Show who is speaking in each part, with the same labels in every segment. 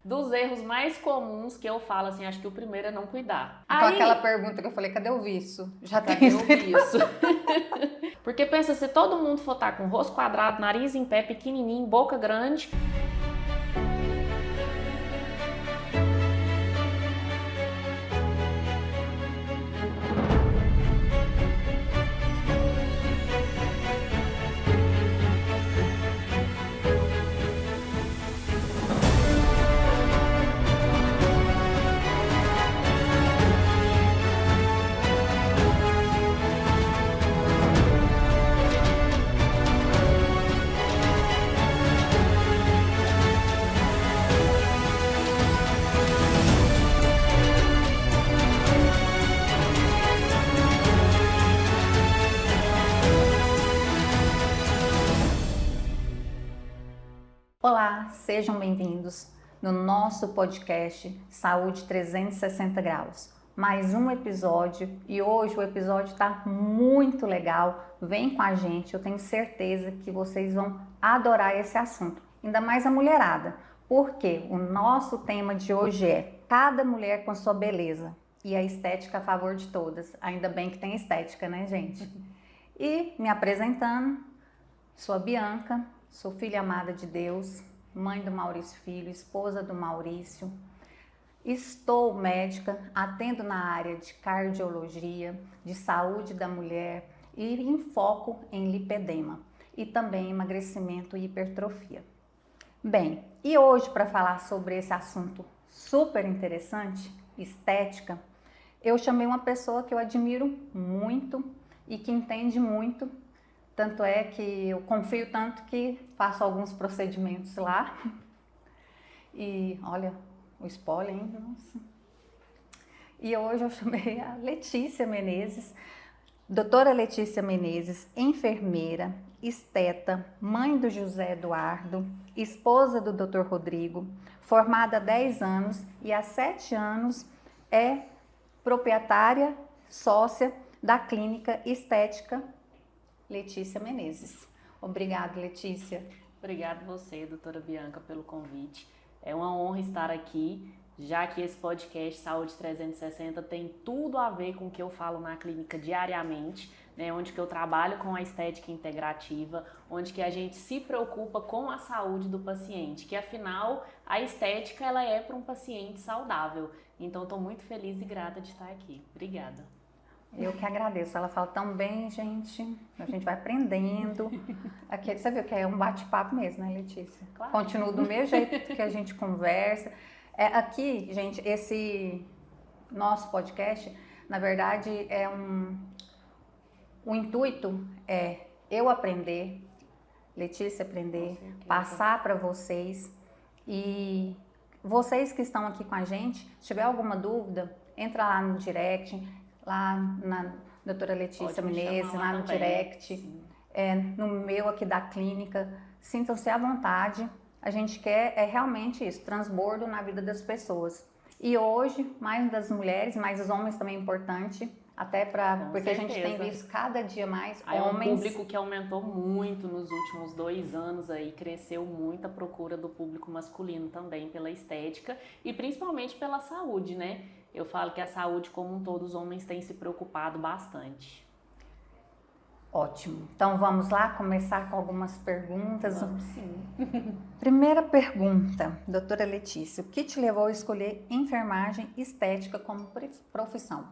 Speaker 1: Dos erros mais comuns que eu falo, assim, acho que o primeiro é não cuidar.
Speaker 2: Então
Speaker 1: Aí,
Speaker 2: aquela pergunta que eu falei, cadê o viço? Já tem
Speaker 1: cadê o
Speaker 2: escrito.
Speaker 1: isso? Porque pensa, se todo mundo for estar com rosto quadrado, nariz em pé, pequenininho, boca grande...
Speaker 2: Olá, sejam bem-vindos no nosso podcast Saúde 360 Graus. Mais um episódio e hoje o episódio está muito legal. Vem com a gente, eu tenho certeza que vocês vão adorar esse assunto, ainda mais a mulherada, porque o nosso tema de hoje é cada mulher com sua beleza e a estética a favor de todas. Ainda bem que tem estética, né, gente? E me apresentando, sou a Bianca. Sou filha amada de Deus, mãe do Maurício Filho, esposa do Maurício. Estou médica, atendo na área de cardiologia, de saúde da mulher e em foco em lipedema e também emagrecimento e hipertrofia. Bem, e hoje para falar sobre esse assunto super interessante, estética, eu chamei uma pessoa que eu admiro muito e que entende muito. Tanto é que eu confio tanto que faço alguns procedimentos lá. E olha, o spoiler, hein? Nossa. E hoje eu chamei a Letícia Menezes, doutora Letícia Menezes, enfermeira, esteta, mãe do José Eduardo, esposa do Dr. Rodrigo, formada há 10 anos e há 7 anos é proprietária, sócia da clínica estética Letícia Menezes. Obrigada, Letícia.
Speaker 1: Obrigada você, doutora Bianca, pelo convite. É uma honra estar aqui, já que esse podcast Saúde 360 tem tudo a ver com o que eu falo na clínica diariamente, né, onde que eu trabalho com a estética integrativa, onde que a gente se preocupa com a saúde do paciente, que afinal a estética ela é para um paciente saudável. Então estou muito feliz e grata de estar aqui. Obrigada.
Speaker 2: Eu que agradeço. Ela fala tão bem, gente. A gente vai aprendendo. Aqui, você viu que é um bate-papo mesmo, né, Letícia?
Speaker 1: Claro.
Speaker 2: Continua do mesmo jeito que a gente conversa. Aqui, gente, esse nosso podcast, na verdade, o intuito é eu aprender, Letícia aprender, passar para vocês. E vocês que estão aqui com a gente, se tiver alguma dúvida, entra lá no direct, lá na doutora Letícia Menezes, lá no direct, no meu aqui da clínica. Sintam-se à vontade. A gente quer realmente isso, transbordo na vida das pessoas. E hoje, mais das mulheres, mais os homens também é importante, até porque a gente tem visto cada dia mais homens.
Speaker 1: É um público que aumentou muito nos últimos 2 anos aí, cresceu muito a procura do público masculino também pela estética e principalmente pela saúde, né? Eu falo que a saúde como um todo, os homens têm se preocupado bastante.
Speaker 2: Ótimo. Então vamos lá começar com algumas perguntas.
Speaker 1: Vamos sim.
Speaker 2: Primeira pergunta, doutora Letícia, o que te levou a escolher enfermagem estética como profissão?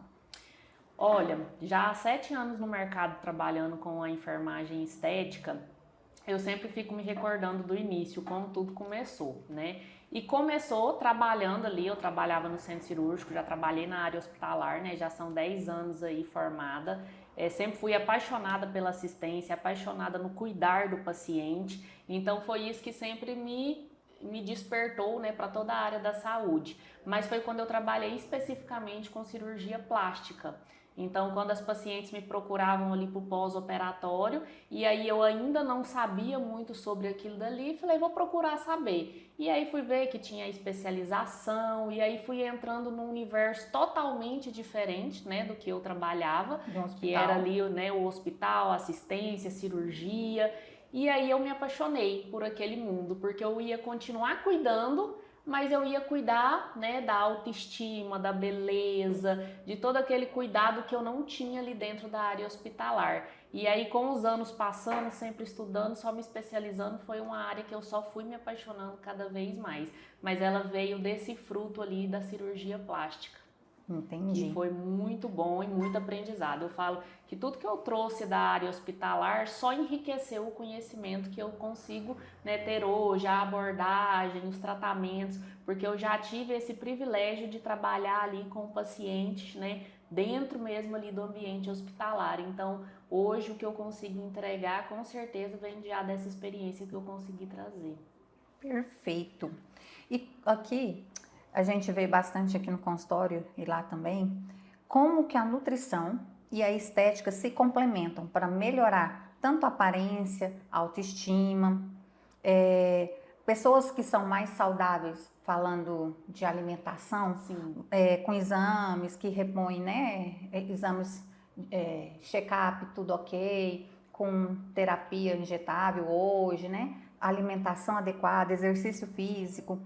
Speaker 1: Olha, já há 7 anos no mercado trabalhando com a enfermagem estética, eu sempre fico me recordando do início, como tudo começou, né? E começou trabalhando ali, eu trabalhava no centro cirúrgico, já trabalhei na área hospitalar, né? Já são 10 anos aí formada. Sempre fui apaixonada pela assistência, apaixonada no cuidar do paciente. Então foi isso que sempre me despertou, né, para toda a área da saúde. Mas foi quando eu trabalhei especificamente com cirurgia plástica. Então, quando as pacientes me procuravam ali para o pós-operatório, e aí eu ainda não sabia muito sobre aquilo dali, falei, vou procurar saber. E aí fui ver que tinha especialização, e aí fui entrando num universo totalmente diferente, né, do que eu trabalhava, que era ali, né, o hospital, assistência, cirurgia. E aí eu me apaixonei por aquele mundo, porque eu ia continuar cuidando, mas eu ia cuidar, né, da autoestima, da beleza, de todo aquele cuidado que eu não tinha ali dentro da área hospitalar. E aí, com os anos passando, sempre estudando, só me especializando, foi uma área que eu só fui me apaixonando cada vez mais. Mas ela veio desse fruto ali da cirurgia plástica.
Speaker 2: Entendi.
Speaker 1: Que foi muito bom e muito aprendizado. Eu falo que tudo que eu trouxe da área hospitalar só enriqueceu o conhecimento que eu consigo, né, ter hoje, a abordagem, os tratamentos, porque eu já tive esse privilégio de trabalhar ali com pacientes, né, dentro mesmo ali do ambiente hospitalar. Então, hoje o que eu consigo entregar, com certeza, vem já dessa experiência que eu consegui trazer.
Speaker 2: Perfeito. E aqui, a gente vê bastante aqui no consultório e lá também, como que a nutrição e a estética se complementam para melhorar tanto a aparência, a autoestima, pessoas que são mais saudáveis, falando de alimentação, com exames que repõem, né, exames, check-up, tudo ok, com terapia injetável hoje, né, alimentação adequada, exercício físico.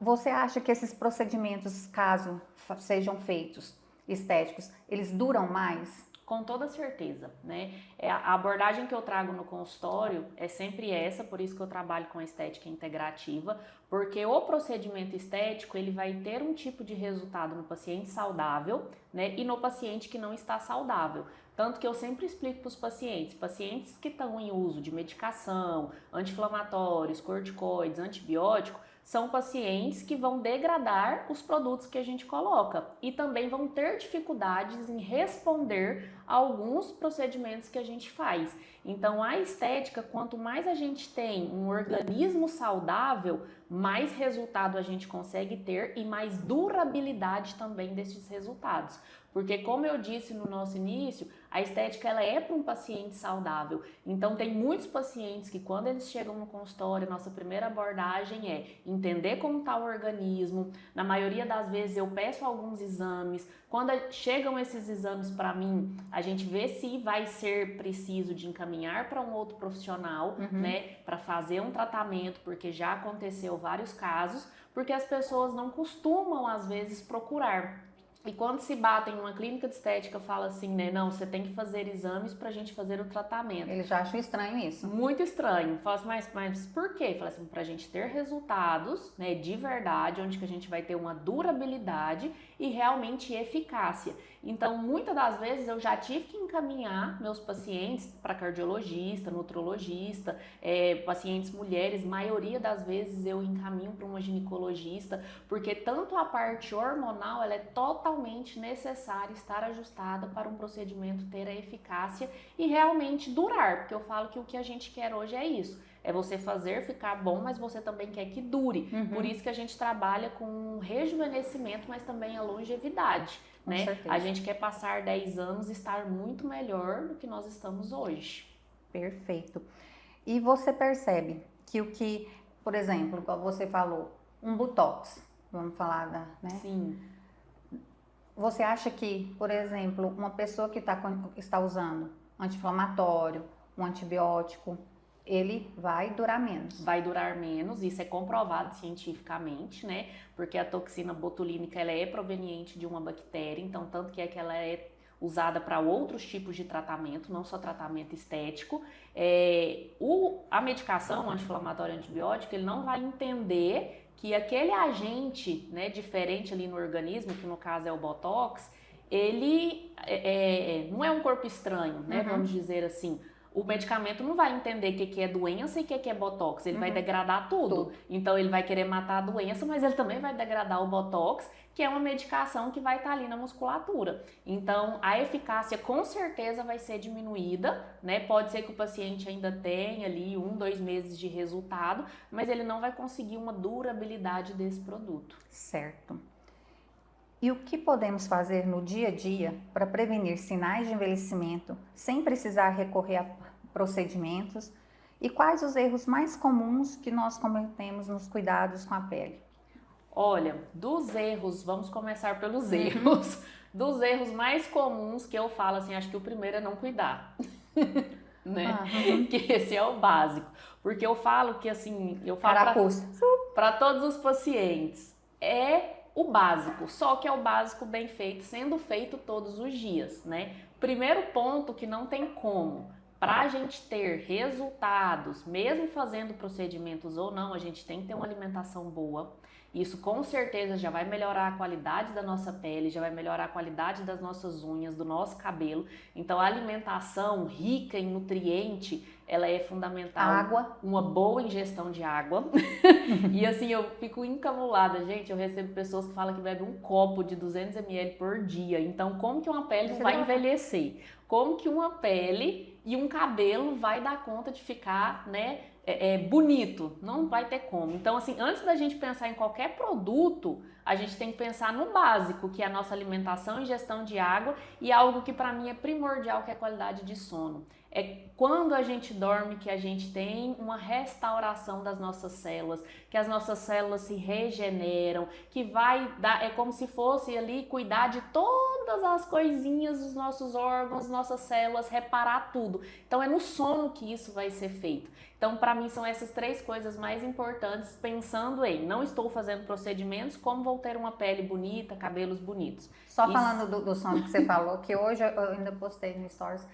Speaker 2: Você acha que esses procedimentos, caso sejam feitos estéticos, eles duram mais?
Speaker 1: Com toda certeza, né? A abordagem que eu trago no consultório é sempre essa, por isso que eu trabalho com a estética integrativa, porque o procedimento estético, ele vai ter um tipo de resultado no paciente saudável, né? E no paciente que não está saudável. Tanto que eu sempre explico para os pacientes que estão em uso de medicação, anti-inflamatórios, corticoides, antibiótico, são pacientes que vão degradar os produtos que a gente coloca e também vão ter dificuldades em responder a alguns procedimentos que a gente faz. Então, a estética, quanto mais a gente tem um organismo saudável, mais resultado a gente consegue ter e mais durabilidade também desses resultados. Porque, como eu disse no nosso início, a estética ela é para um paciente saudável. Então, tem muitos pacientes que quando eles chegam no consultório, nossa primeira abordagem é entender como está o organismo. Na maioria das vezes eu peço alguns exames. Quando chegam esses exames para mim, a gente vê se vai ser preciso de encaminhar para um outro profissional, né, para fazer um tratamento, porque já aconteceu vários casos, porque as pessoas não costumam às vezes procurar. E quando se batem numa clínica de estética, fala assim, né, não, você tem que fazer exames pra gente fazer o tratamento.
Speaker 2: Eles já acham estranho isso.
Speaker 1: Muito estranho. Fala assim, mas por quê? Fala assim, pra gente ter resultados, né, de verdade, onde que a gente vai ter uma durabilidade e realmente eficácia. Então, muitas das vezes eu já tive que encaminhar meus pacientes para cardiologista, nutrologista, pacientes mulheres, maioria das vezes eu encaminho para uma ginecologista, porque tanto a parte hormonal, ela é totalmente necessária estar ajustada para um procedimento ter a eficácia e realmente durar, porque eu falo que o que a gente quer hoje é isso. É você fazer ficar bom, mas você também quer que dure. Por isso que a gente trabalha com rejuvenescimento, mas também a longevidade. Né? A gente quer passar 10 anos e estar muito melhor do que nós estamos hoje.
Speaker 2: Perfeito. E você percebe que o que, por exemplo, como você falou, um botox, vamos falar né?
Speaker 1: Sim.
Speaker 2: Você acha que, por exemplo, uma pessoa que está usando anti-inflamatório, um antibiótico, ele vai durar menos?
Speaker 1: Vai durar menos, isso é comprovado cientificamente, né? Porque a toxina botulínica ela é proveniente de uma bactéria, então tanto que ela é usada para outros tipos de tratamento, não só tratamento estético. A medicação, o anti-inflamatório antibiótico, ele não vai entender que aquele agente, né, diferente ali no organismo, que no caso é o botox, ele não é um corpo estranho, né? Vamos dizer assim. O medicamento não vai entender o que é doença e o que é botox, ele vai degradar tudo. Então ele vai querer matar a doença, mas ele também vai degradar o botox, que é uma medicação que vai estar ali na musculatura. Então a eficácia com certeza vai ser diminuída, né? Pode ser que o paciente ainda tenha ali 1, 2 meses de resultado, mas ele não vai conseguir uma durabilidade desse produto.
Speaker 2: Certo. E o que podemos fazer no dia a dia para prevenir sinais de envelhecimento sem precisar recorrer a procedimentos? E quais os erros mais comuns que nós cometemos nos cuidados com a pele?
Speaker 1: Olha, dos erros, vamos começar pelos erros. Dos erros mais comuns que eu falo assim, acho que o primeiro é não cuidar. Né? Que esse é o básico. Porque eu falo que assim, eu falo
Speaker 2: Carapuça.
Speaker 1: para todos os pacientes. É o básico, só que é o básico bem feito, sendo feito todos os dias, né? Primeiro ponto que não tem como. Para a gente ter resultados, mesmo fazendo procedimentos ou não, a gente tem que ter uma alimentação boa. Isso com certeza já vai melhorar a qualidade da nossa pele, já vai melhorar a qualidade das nossas unhas, do nosso cabelo. Então a alimentação rica em nutriente, ela é fundamental.
Speaker 2: Água.
Speaker 1: Uma boa ingestão de água. E assim, eu fico encabulada, gente, eu recebo pessoas que falam que bebem um copo de 200 ml por dia. Então como que uma pele não vai envelhecer? Como que uma pele e um cabelo vai dar conta de ficar, né, bonito? Não vai ter como. Então, assim, antes da gente pensar em qualquer produto, a gente tem que pensar no básico, que é a nossa alimentação e ingestão de água, e algo que para mim é primordial, que é a qualidade de sono. É quando a gente dorme que a gente tem uma restauração das nossas células, que as nossas células se regeneram, que vai dar, é como se fosse ali cuidar de todas as coisinhas dos nossos órgãos, nossas células, reparar tudo. Então é no sono que isso vai ser feito. Então para mim são essas três coisas mais importantes, pensando em não estou fazendo procedimentos, como vou ter uma pele bonita, cabelos bonitos.
Speaker 2: Só isso. Falando do sono que você falou, que hoje eu ainda postei no Stories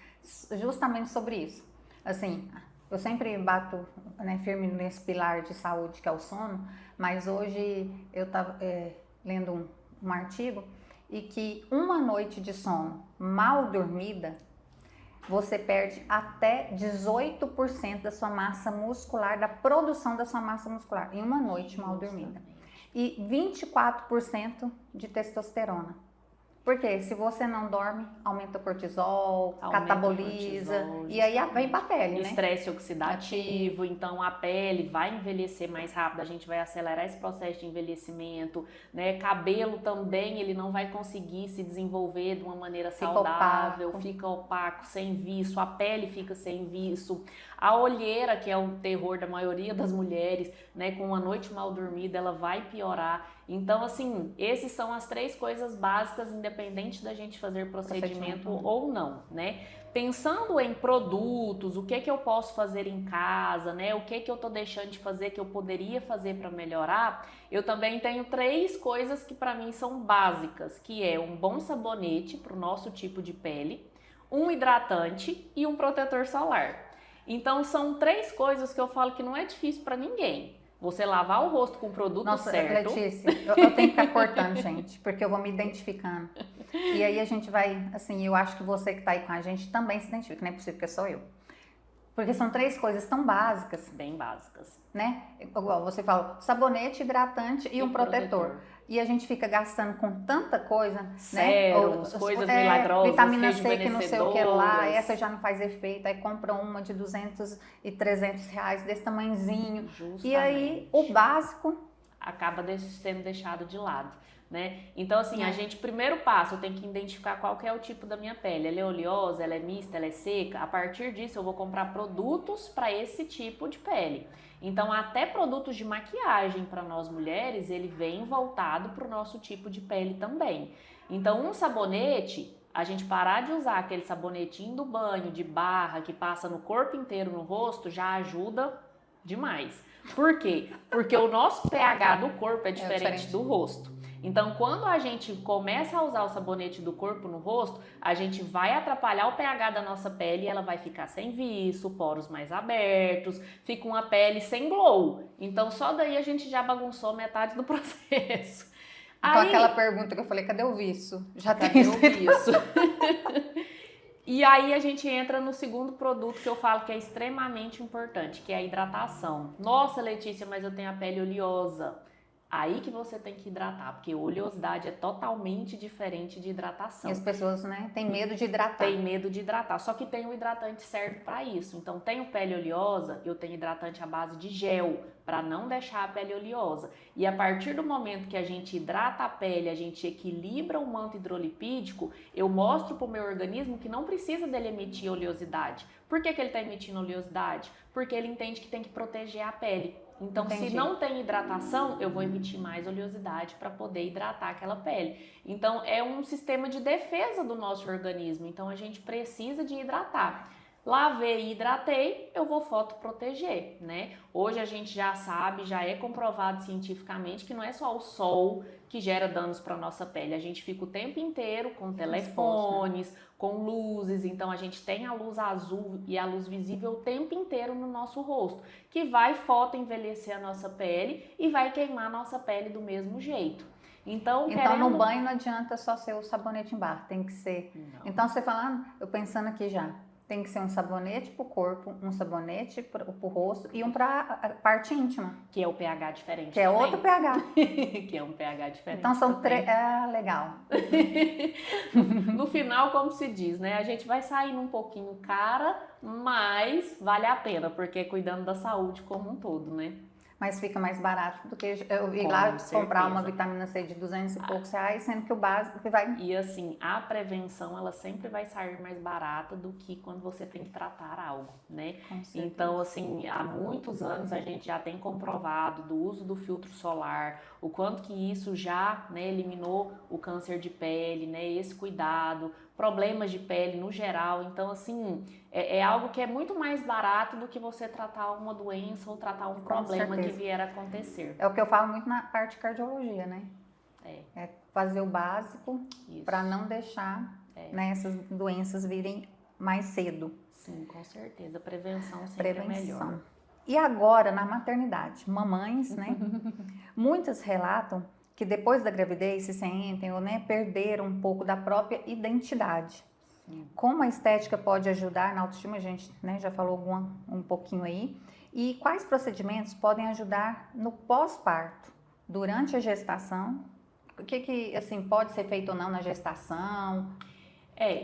Speaker 2: justamente sobre isso. Assim, eu sempre bato, né, firme nesse pilar de saúde que é o sono, mas hoje eu estava lendo um artigo e que uma noite de sono mal dormida, você perde até 18% da sua massa muscular, da produção da sua massa muscular, em uma noite mal dormida. E 24% de testosterona. Porque se você não dorme, aumenta o cortisol, cataboliza, e aí vem pra pele, né?
Speaker 1: Estresse oxidativo, então a pele vai envelhecer mais rápido, a gente vai acelerar esse processo de envelhecimento, né? Cabelo também, ele não vai conseguir se desenvolver de uma maneira saudável, fica opaco, sem viço, a pele fica sem viço. A olheira, que é o terror da maioria das mulheres, né? Com uma noite mal dormida, ela vai piorar. Então, assim, esses são as três coisas básicas, independente da gente fazer procedimento ou não, né? Pensando em produtos, o que que eu posso fazer em casa, né? O que que eu tô deixando de fazer que eu poderia fazer para melhorar? Eu também tenho três coisas que para mim são básicas, que é um bom sabonete para o nosso tipo de pele, um hidratante e um protetor solar. Então, são três coisas que eu falo que não é difícil para ninguém. Você lavar o rosto com o produto certo.
Speaker 2: Letícia, eu tenho que ficar cortando, gente, porque eu vou me identificando. E aí a gente vai, assim, eu acho que você que tá aí com a gente também se identifica, não é possível que sou eu. Porque são três coisas tão básicas.
Speaker 1: Bem básicas.
Speaker 2: Né? Igual você falou, sabonete, hidratante e um protetor. E a gente fica gastando com tanta coisa,
Speaker 1: sérums, né? Coisas milagrosas,
Speaker 2: vitamina C que não sei o que lá, essa já não faz efeito, aí compra uma de 200 e 300 reais desse tamanhozinho.
Speaker 1: Justamente.
Speaker 2: E aí o básico
Speaker 1: acaba sendo deixado de lado, né? Então assim, a gente, primeiro passo, eu tenho que identificar qual que é o tipo da minha pele. Ela é oleosa, ela é mista, ela é seca. A partir disso eu vou comprar produtos para esse tipo de pele. Então, até produtos de maquiagem para nós mulheres, ele vem voltado para o nosso tipo de pele também. Então, um sabonete, a gente parar de usar aquele sabonetinho do banho, de barra, que passa no corpo inteiro, no rosto, já ajuda demais. Por quê? Porque o nosso pH do corpo é diferente do rosto. Então, quando a gente começa a usar o sabonete do corpo no rosto, a gente vai atrapalhar o pH da nossa pele e ela vai ficar sem viço, poros mais abertos, fica uma pele sem glow. Então, só daí a gente já bagunçou metade do processo.
Speaker 2: Então, aquela pergunta que eu falei, cadê o viço? Já
Speaker 1: cadê o viço? E aí a gente entra no segundo produto que eu falo que é extremamente importante, que é a hidratação. Nossa, Letícia, mas eu tenho a pele oleosa. Aí que você tem que hidratar, porque oleosidade é totalmente diferente de hidratação.
Speaker 2: E as pessoas, né, têm medo de hidratar.
Speaker 1: Tem medo de hidratar, só que tem um hidratante certo para isso. Então, tenho pele oleosa, eu tenho hidratante à base de gel, para não deixar a pele oleosa. E a partir do momento que a gente hidrata a pele, a gente equilibra o manto hidrolipídico, eu mostro para o meu organismo que não precisa dele emitir oleosidade. Por que ele está emitindo oleosidade? Porque ele entende que tem que proteger a pele. Então, se não tem hidratação, eu vou emitir mais oleosidade para poder hidratar aquela pele. Então, é um sistema de defesa do nosso organismo. Então, a gente precisa de hidratar. Lavei e hidratei, eu vou fotoproteger, né? Hoje a gente já sabe, já é comprovado cientificamente que não é só o sol que gera danos para nossa pele. A gente fica o tempo inteiro com telefones, com luzes, então a gente tem a luz azul e a luz visível o tempo inteiro no nosso rosto, que vai fotoenvelhecer a nossa pele e vai queimar a nossa pele do mesmo jeito. Então
Speaker 2: no banho não adianta só ser o sabonete em barra, tem que ser...
Speaker 1: Não.
Speaker 2: Então você falando, eu pensando aqui já, tem que ser um sabonete para o corpo, um sabonete para o rosto e um para a parte íntima.
Speaker 1: Que é o pH diferente
Speaker 2: que é
Speaker 1: também.
Speaker 2: Outro pH.
Speaker 1: Que é um pH diferente.
Speaker 2: Então são três... legal.
Speaker 1: No final, como se diz, né? A gente vai sair um pouquinho cara, mas vale a pena, porque é cuidando da saúde como um todo, né?
Speaker 2: Mas fica mais barato do que eu ir
Speaker 1: Com
Speaker 2: lá
Speaker 1: certeza.
Speaker 2: comprar uma vitamina C de 200 e poucos reais, sendo que o básico que vai...
Speaker 1: E assim, a prevenção, ela sempre vai sair mais barata do que quando você tem que tratar algo, né? Então, assim, há muitos anos a gente já tem comprovado do uso do filtro solar, o quanto que isso já, né, eliminou o câncer de pele, né, esse cuidado, problemas de pele no geral. Então, assim, é algo que é muito mais barato do que você tratar uma doença ou tratar um problema que vier a acontecer.
Speaker 2: É o que eu falo muito na parte de cardiologia, né? É fazer o básico para não deixar né, essas doenças virem mais cedo.
Speaker 1: Sim, com certeza. Prevenção sempre é melhor.
Speaker 2: E agora, na maternidade, mamães, né? Muitas relatam que depois da gravidez se sentem ou né, perderam um pouco da própria identidade. Sim. Como a estética pode ajudar na autoestima, a gente né, já falou um pouquinho aí. E quais procedimentos podem ajudar no pós-parto, durante a gestação? O que assim, pode ser feito ou não na gestação?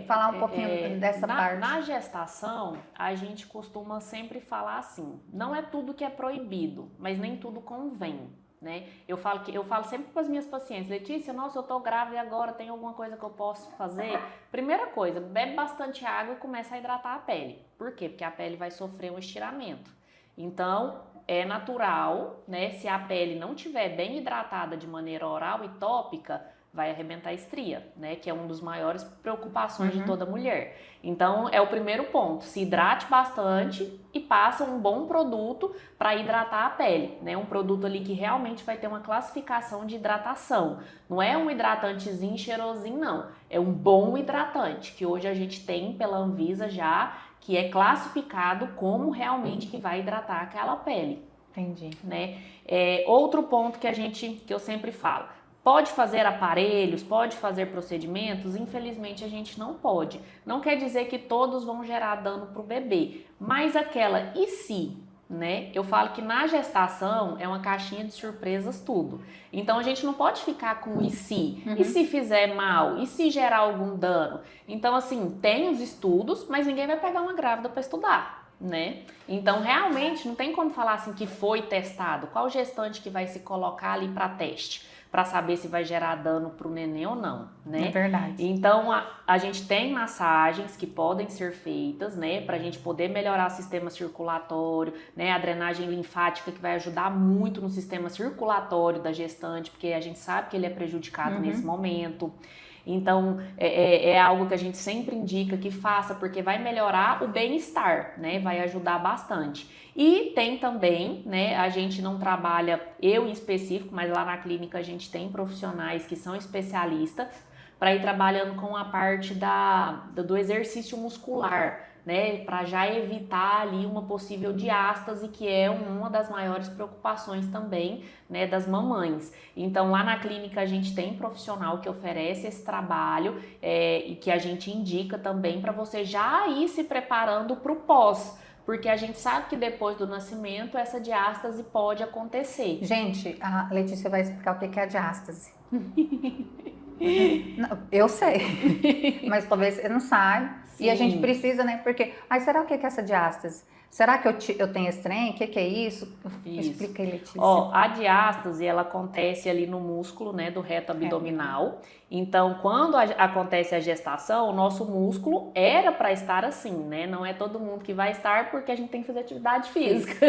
Speaker 2: Falar um pouquinho dessa parte.
Speaker 1: Na gestação, a gente costuma sempre falar assim, não é tudo que é proibido, mas nem tudo convém. Né? Eu falo sempre para as minhas pacientes, Letícia, nossa, eu tô grávida agora, tem alguma coisa que eu posso fazer? Primeira coisa, bebe bastante água e começa a hidratar a pele. Por quê? Porque a pele vai sofrer um estiramento. Então, é natural, né? Se a pele não estiver bem hidratada de maneira oral e tópica, vai arrebentar a estria, né? Que é uma das maiores preocupações de toda mulher. Então, é o primeiro ponto. Se hidrate bastante e passa um bom produto para hidratar a pele, né? Um produto ali que realmente vai ter uma classificação de hidratação. Não é um hidratantezinho cheirosinho, não. É um bom hidratante, que hoje a gente tem pela Anvisa já, que é classificado como realmente que vai hidratar aquela pele.
Speaker 2: Entendi.
Speaker 1: Né? Outro ponto que eu sempre falo. Pode fazer aparelhos, pode fazer procedimentos? Infelizmente a gente não pode. Não quer dizer que todos vão gerar dano para o bebê, mas aquela e se, né? Eu falo que na gestação é uma caixinha de surpresas tudo. Então a gente não pode ficar com e se? E se fizer mal? E se gerar algum dano? Então assim, tem os estudos, mas ninguém vai pegar uma grávida para estudar. Né? Então realmente não tem como falar assim que foi testado. Qual gestante que vai se colocar ali para teste? Para saber se vai gerar dano para o neném ou não, né?
Speaker 2: É verdade.
Speaker 1: Então, a gente tem massagens que podem ser feitas, né? Para a gente poder melhorar o sistema circulatório, né? A drenagem linfática que vai ajudar muito no sistema circulatório da gestante, porque a gente sabe que ele é prejudicado nesse momento. Então, é algo que a gente sempre indica que faça, porque vai melhorar o bem-estar, né? Vai ajudar bastante. E tem também, né? A gente não trabalha, eu em específico, mas lá na clínica a gente tem profissionais que são especialistas para ir trabalhando com a parte do exercício muscular, né, para já evitar ali uma possível diástase, que é uma das maiores preocupações também, né, das mamães. Então lá na clínica a gente tem profissional que oferece esse trabalho e que a gente indica também para você já ir se preparando para o pós, porque a gente sabe que depois do nascimento essa diástase pode acontecer.
Speaker 2: Gente, a Letícia vai explicar o que é a diástase. Não, eu sei, mas talvez você não saiba. Sim. E a gente precisa, né? Porque, será o que é essa diástase? Será que eu tenho esse trem? O que é isso? Explica aí, Letícia.
Speaker 1: A diástase, ela acontece ali no músculo, né, do reto abdominal. Então, quando acontece a gestação, o nosso músculo era para estar assim, né? Não é todo mundo que vai estar porque a gente tem que fazer atividade física.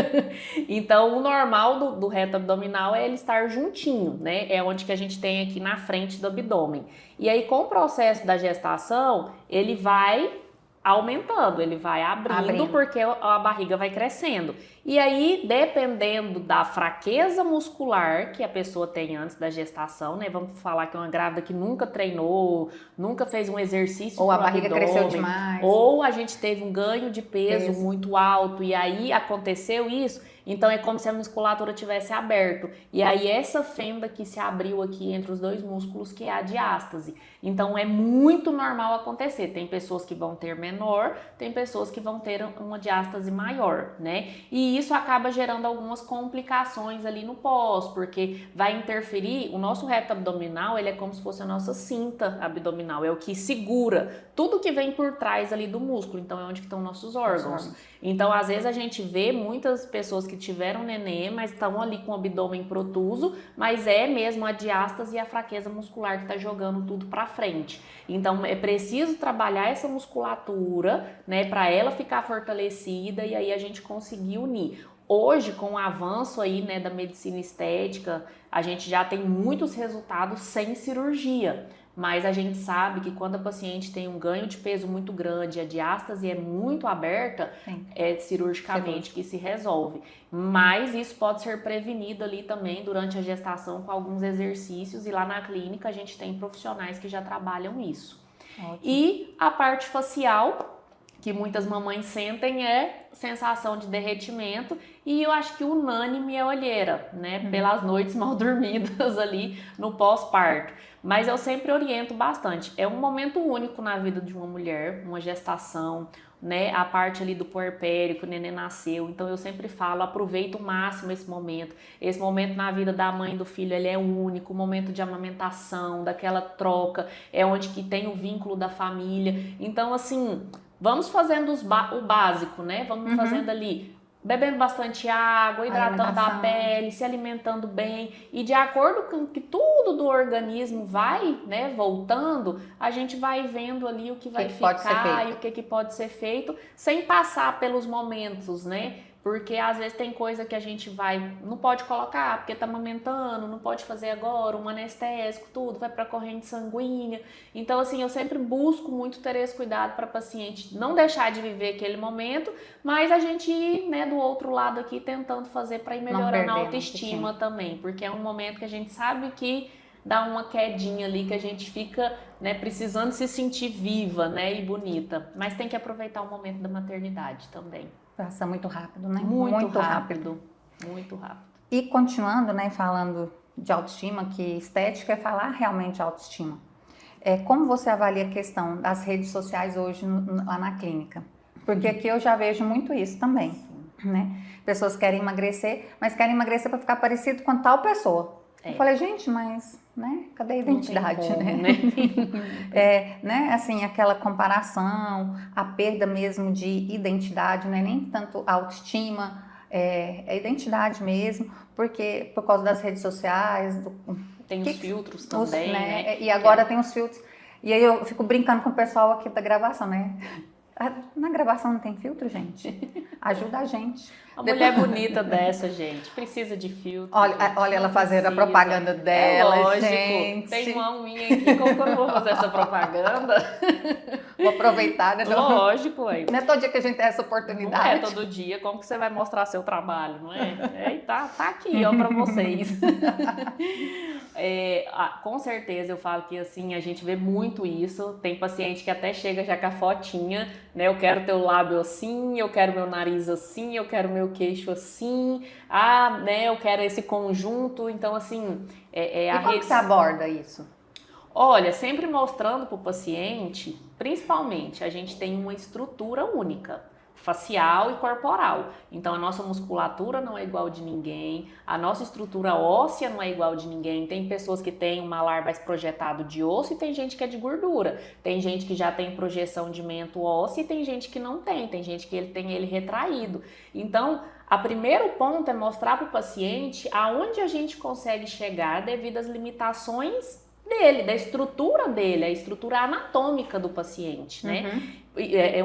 Speaker 1: Então, o normal do reto abdominal é ele estar juntinho, né? É onde que a gente tem aqui na frente do abdômen. E aí, com o processo da gestação, ele vai aumentando, ele vai abrindo porque a barriga vai crescendo. E aí, dependendo da fraqueza muscular que a pessoa tem antes da gestação, né? Vamos falar que é uma grávida que nunca treinou, nunca fez um exercício
Speaker 2: ou
Speaker 1: pro
Speaker 2: a barriga
Speaker 1: abdômen,
Speaker 2: cresceu demais,
Speaker 1: ou a gente teve um ganho de peso muito alto e aí aconteceu isso, então é como se a musculatura tivesse aberto. E aí essa fenda que se abriu aqui entre os dois músculos que é a diástase. Então é muito normal acontecer. Tem pessoas que vão ter menor, tem pessoas que vão ter uma diástase maior, né? E isso acaba gerando algumas complicações ali no pós, porque vai interferir, o nosso reto abdominal, ele é como se fosse a nossa cinta abdominal, é o que segura tudo que vem por trás ali do músculo, então é onde estão nossos órgãos. Então, às vezes a gente vê muitas pessoas que tiveram nenê, mas estão ali com o abdômen protuso, mas é mesmo a diástase e a fraqueza muscular que está jogando tudo para frente. Então, é preciso trabalhar essa musculatura, né, para ela ficar fortalecida e aí a gente conseguir unir. Hoje, com o avanço aí, né, da medicina estética, a gente já tem muitos resultados sem cirurgia. Mas a gente sabe que quando a paciente tem um ganho de peso muito grande, a diástase é muito aberta, é cirurgicamente que se resolve. Mas isso pode ser prevenido ali também durante a gestação com alguns exercícios e lá na clínica a gente tem profissionais que já trabalham isso. Ótimo. E a parte facial, que muitas mamães sentem, é sensação de derretimento e eu acho que unânime é a olheira, né? Pelas noites mal dormidas ali no pós-parto. Mas eu sempre oriento bastante. É um momento único na vida de uma mulher, uma gestação, né? A parte ali do puerpério, que o neném nasceu. Então eu sempre falo, aproveita o máximo esse momento. Esse momento na vida da mãe e do filho, ele é único. O momento de amamentação, daquela troca, é onde que tem o vínculo da família. Então assim, vamos fazendo o básico, né? Vamos fazendo ali, bebendo bastante água, hidratando a pele, se alimentando bem. E de acordo com que tudo do organismo vai, né, voltando, a gente vai vendo ali o que vai ficar e o que pode ser feito, sem passar pelos momentos, né? Porque às vezes tem coisa que a gente não pode colocar, porque tá amamentando, não pode fazer agora, um anestésico, tudo, vai pra corrente sanguínea. Então, assim, eu sempre busco muito ter esse cuidado para paciente não deixar de viver aquele momento, mas a gente ir, né, do outro lado aqui tentando fazer para ir melhorando a autoestima também, porque é um momento que a gente sabe que dá uma quedinha ali, que a gente fica, né, precisando se sentir viva, né, e bonita. Mas tem que aproveitar o momento da maternidade também.
Speaker 2: Passa muito rápido, né?
Speaker 1: Muito rápido.
Speaker 2: E continuando, né, falando de autoestima, que estética é falar realmente de autoestima. Como você avalia a questão das redes sociais hoje lá na clínica? Porque aqui eu já vejo muito isso também, né? Pessoas querem emagrecer, mas querem emagrecer para ficar parecido com tal pessoa. Eu falei, gente, mas, né, cadê a identidade, como, né? Né, assim, aquela comparação, a perda mesmo de identidade, não é nem tanto autoestima, é identidade mesmo, porque por causa das redes sociais...
Speaker 1: Tem os filtros também, né?
Speaker 2: E agora tem os filtros. E aí eu fico brincando com o pessoal aqui da gravação, né? Na gravação não tem filtro, gente? Ajuda a gente.
Speaker 1: A mulher bonita dessa, gente, precisa de filtro.
Speaker 2: Olha ela fazendo a propaganda dela,
Speaker 1: lógico.
Speaker 2: Gente.
Speaker 1: Tem uma unha aqui, como que eu não vou fazer essa propaganda?
Speaker 2: Vou aproveitar, né?
Speaker 1: Lógico, aí.
Speaker 2: Não é todo dia que a gente tem essa oportunidade.
Speaker 1: Não é todo dia, como que você vai mostrar seu trabalho, não é? Tá aqui, ó, pra vocês. Com certeza eu falo que assim, a gente vê muito isso. Tem paciente que até chega já com a fotinha, né? Eu quero teu lábio assim, eu quero meu nariz assim, eu quero meu queixo assim, né? Eu quero esse conjunto. Então, assim,
Speaker 2: como que você aborda isso?
Speaker 1: Olha, sempre mostrando para o paciente, principalmente, a gente tem uma estrutura única, facial e corporal. Então, a nossa musculatura não é igual de ninguém, a nossa estrutura óssea não é igual de ninguém. Tem pessoas que têm um malar mais projetado de osso e tem gente que é de gordura. Tem gente que já tem projeção de mento óssea e tem gente que não tem. Tem gente que tem ele retraído. Então, o primeiro ponto é mostrar para o paciente aonde a gente consegue chegar devido às limitações dele, da estrutura dele, a estrutura anatômica do paciente, né?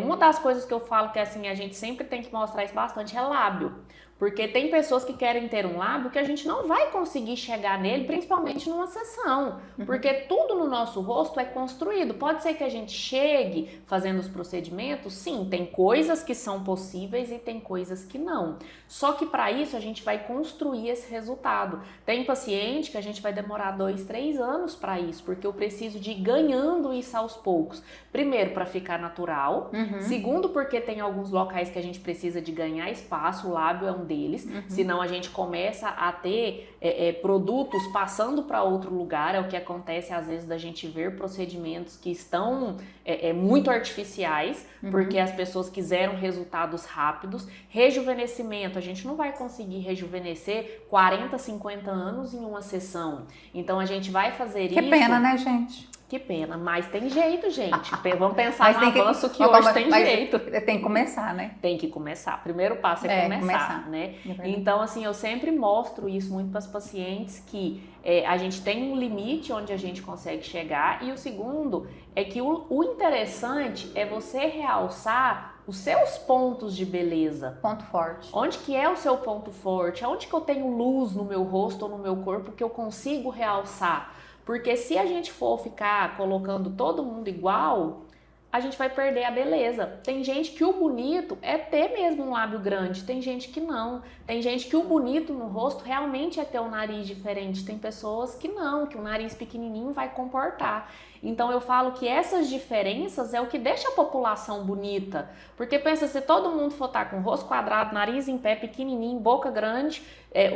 Speaker 1: Uma das coisas que eu falo que assim, a gente sempre tem que mostrar isso bastante é lábio. Porque tem pessoas que querem ter um lábio que a gente não vai conseguir chegar nele, principalmente numa sessão. Porque tudo no nosso rosto é construído. Pode ser que a gente chegue fazendo os procedimentos, sim, tem coisas que são possíveis e tem coisas que não. Só que para isso a gente vai construir esse resultado. Tem paciente que a gente vai demorar 2, 3 anos para isso, porque eu preciso de ir ganhando isso aos poucos. Primeiro, para ficar natural. Segundo, porque tem alguns locais que a gente precisa de ganhar espaço, o lábio é um deles, senão a gente começa a ter produtos passando para outro lugar, é o que acontece às vezes da gente ver procedimentos que estão muito artificiais, porque as pessoas quiseram resultados rápidos. Rejuvenescimento, a gente não vai conseguir rejuvenescer 40, 50 anos em uma sessão, então a gente vai fazer isso...
Speaker 2: Que pena, né, gente?
Speaker 1: Que pena, mas tem jeito, gente. Vamos pensar no avanço que hoje tem jeito.
Speaker 2: Tem que começar, né?
Speaker 1: Tem que começar. Primeiro passo é começar, né? Então, assim, eu sempre mostro isso muito para as pacientes, que a gente tem um limite onde a gente consegue chegar, e o segundo é que o interessante é você realçar os seus pontos de beleza.
Speaker 2: Ponto forte.
Speaker 1: Onde que é o seu ponto forte? Onde que eu tenho luz no meu rosto ou no meu corpo que eu consigo realçar? Porque se a gente for ficar colocando todo mundo igual, a gente vai perder a beleza. Tem gente que o bonito é ter mesmo um lábio grande, tem gente que não. Tem gente que o bonito no rosto realmente é ter um nariz diferente. Tem pessoas que não, que o nariz pequenininho vai comportar. Então eu falo que essas diferenças é o que deixa a população bonita. Porque pensa, se todo mundo for estar com o rosto quadrado, nariz em pé, pequenininho, boca grande,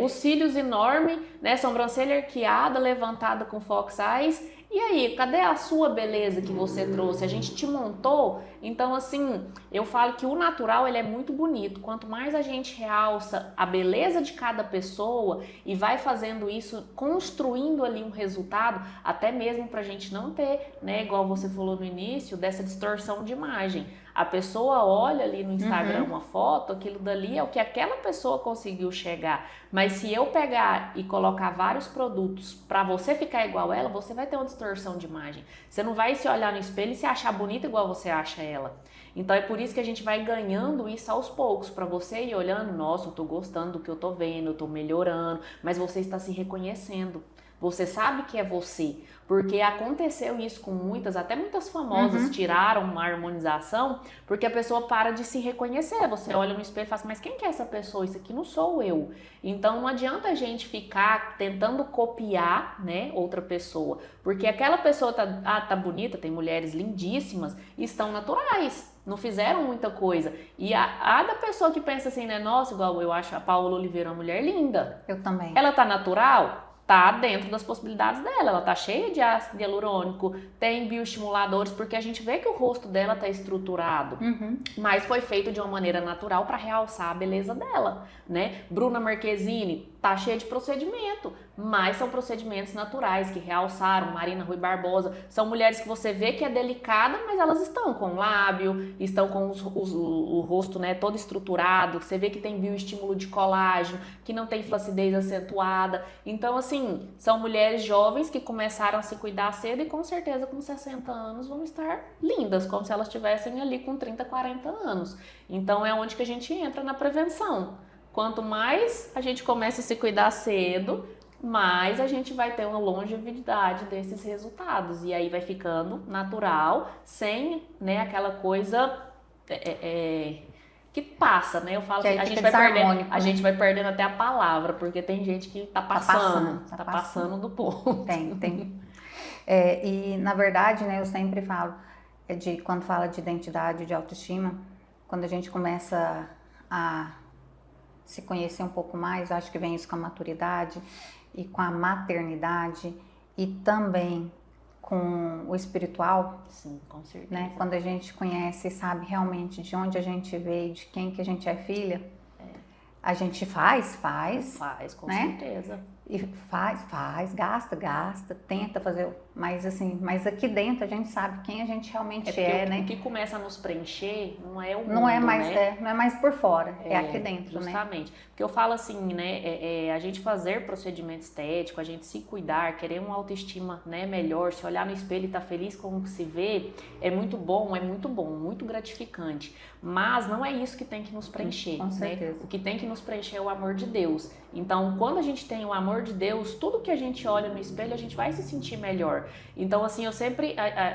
Speaker 1: os cílios enormes, né, sobrancelha arqueada, levantada com fox eyes, e aí, cadê a sua beleza que você trouxe? A gente te montou? Então, assim, eu falo que o natural, ele é muito bonito. Quanto mais a gente realça a beleza de cada pessoa e vai fazendo isso, construindo ali um resultado, até mesmo pra gente não ter, né, igual você falou no início, dessa distorção de imagem. A pessoa olha ali no Instagram uma foto, aquilo dali é o que aquela pessoa conseguiu chegar. Mas se eu pegar e colocar vários produtos para você ficar igual ela, você vai ter uma distorção de imagem. Você não vai se olhar no espelho e se achar bonita igual você acha ela. Então é por isso que a gente vai ganhando isso aos poucos, para você ir olhando, nossa, eu tô gostando do que eu tô vendo, eu tô melhorando, mas você está se reconhecendo. Você sabe que é você, porque aconteceu isso com muitas, até muitas famosas tiraram uma harmonização, porque a pessoa para de se reconhecer. Você olha no espelho e fala assim, mas quem que é essa pessoa? Isso aqui não sou eu. Então não adianta a gente ficar tentando copiar, né, outra pessoa, porque aquela pessoa tá bonita, tem mulheres lindíssimas, estão naturais. Não fizeram muita coisa. E a da pessoa que pensa assim, né? Nossa, igual eu acho a Paola Oliveira uma mulher linda.
Speaker 2: Eu também.
Speaker 1: Ela tá natural? Tá dentro das possibilidades dela, ela tá cheia de ácido hialurônico, tem bioestimuladores, porque a gente vê que o rosto dela tá estruturado, mas foi feito de uma maneira natural para realçar a beleza dela, né? Bruna Marquezine tá cheia de procedimento, mas são procedimentos naturais que realçaram. Marina Rui Barbosa, são mulheres que você vê que é delicada, mas elas estão com lábio, estão com o rosto, né, todo estruturado, você vê que tem bioestímulo de colágeno, que não tem flacidez acentuada. Então, assim, são mulheres jovens que começaram a se cuidar cedo e com certeza com 60 anos vão estar lindas, como se elas estivessem ali com 30, 40 anos. Então, é onde que a gente entra na prevenção. Quanto mais a gente começa a se cuidar cedo, mais a gente vai ter uma longevidade desses resultados. E aí vai ficando natural, sem, né, aquela coisa que passa, né? Eu falo que a gente vai perdendo até a palavra, porque tem gente que tá passando do ponto.
Speaker 2: Tem. E na verdade, né, eu sempre falo, quando fala de identidade, de autoestima, quando a gente começa a se conhecer um pouco mais, eu acho que vem isso com a maturidade e com a maternidade e também com o espiritual.
Speaker 1: Sim, com certeza.
Speaker 2: Né? Quando a gente conhece e sabe realmente de onde a gente veio, de quem que a gente é filha, a gente faz,
Speaker 1: com
Speaker 2: né?
Speaker 1: certeza.
Speaker 2: E gasta, tenta fazer, mas assim, mas aqui dentro a gente sabe quem a gente realmente né?
Speaker 1: O que começa a nos preencher não é o mundo,
Speaker 2: não é mais,
Speaker 1: né?
Speaker 2: Não é mais por fora, é aqui dentro,
Speaker 1: justamente. Né? Porque eu falo assim, né? A gente fazer procedimento estético, a gente se cuidar, querer uma autoestima, né, melhor, se olhar no espelho e estar feliz com o que se vê, é muito bom, muito gratificante. Mas não é isso que tem que nos preencher,
Speaker 2: com certeza.
Speaker 1: Né? O que tem que nos preencher é o amor de Deus. Então, quando a gente tem o amor de Deus, tudo que a gente olha no espelho, a gente vai se sentir melhor. Então, assim, eu sempre,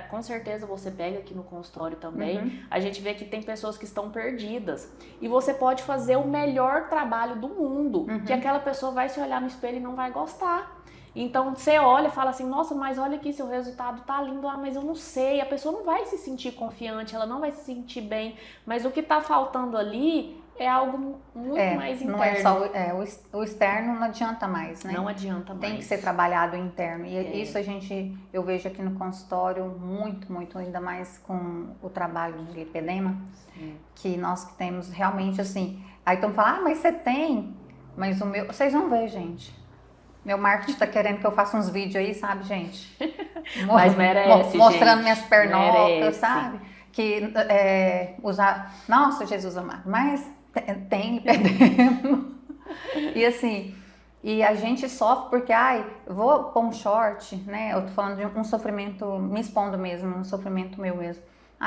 Speaker 1: com certeza você pega aqui no consultório também, a gente vê que tem pessoas que estão perdidas. E você pode fazer o melhor trabalho do mundo, que aquela pessoa vai se olhar no espelho e não vai gostar. Então, você olha e fala assim, nossa, mas olha aqui, seu resultado tá lindo, mas eu não sei. A pessoa não vai se sentir confiante, ela não vai se sentir bem. Mas o que tá faltando ali é algo muito mais interno.
Speaker 2: Não é só o externo, não adianta mais, né?
Speaker 1: Não adianta mais.
Speaker 2: Tem que ser trabalhado o interno. E isso eu vejo aqui no consultório muito, ainda mais com o trabalho de lipedema, que nós que temos realmente assim. Aí estão falando, mas você tem, mas o meu. Vocês vão ver, gente. Meu marketing tá querendo que eu faça uns vídeos aí, sabe, gente?
Speaker 1: Mas merece,
Speaker 2: mostrando
Speaker 1: gente.
Speaker 2: minhas pernocas,
Speaker 1: Merece.
Speaker 2: sabe? Que usar. Nossa, Jesus amado, mas tem lipedema. E assim, e a gente sofre porque, eu vou pôr um short, né? Eu tô falando de um sofrimento, me expondo mesmo, um sofrimento meu mesmo.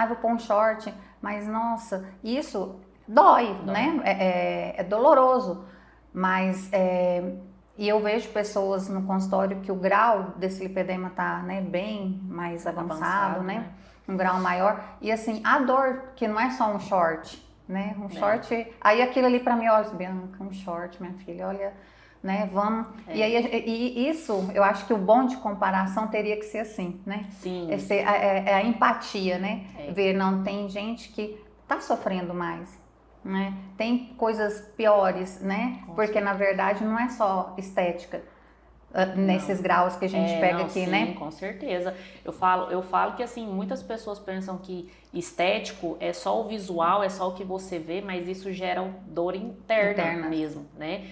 Speaker 2: Vou pôr um short, mas nossa, isso dói. Né? É doloroso, mas e eu vejo pessoas no consultório que o grau desse lipedema tá, né, bem mais avançado, né? Um grau maior. E assim, a dor, que não é só um short, né? Um short. Aí aquilo ali pra mim, olha, Bianca, um short, minha filha, olha, né? Vamos. E aí, isso, eu acho que o bom de comparação teria que ser assim, né?
Speaker 1: Sim.
Speaker 2: É a empatia, né? Ver, não, tem gente que tá sofrendo mais. Né? Tem coisas piores, né? Porque na verdade não é só estética nesses graus que a gente pega aqui,
Speaker 1: sim,
Speaker 2: né?
Speaker 1: Com certeza. Eu falo que assim, muitas pessoas pensam que estético é só o visual, é só o que você vê, mas isso gera dor interna. Mesmo, né?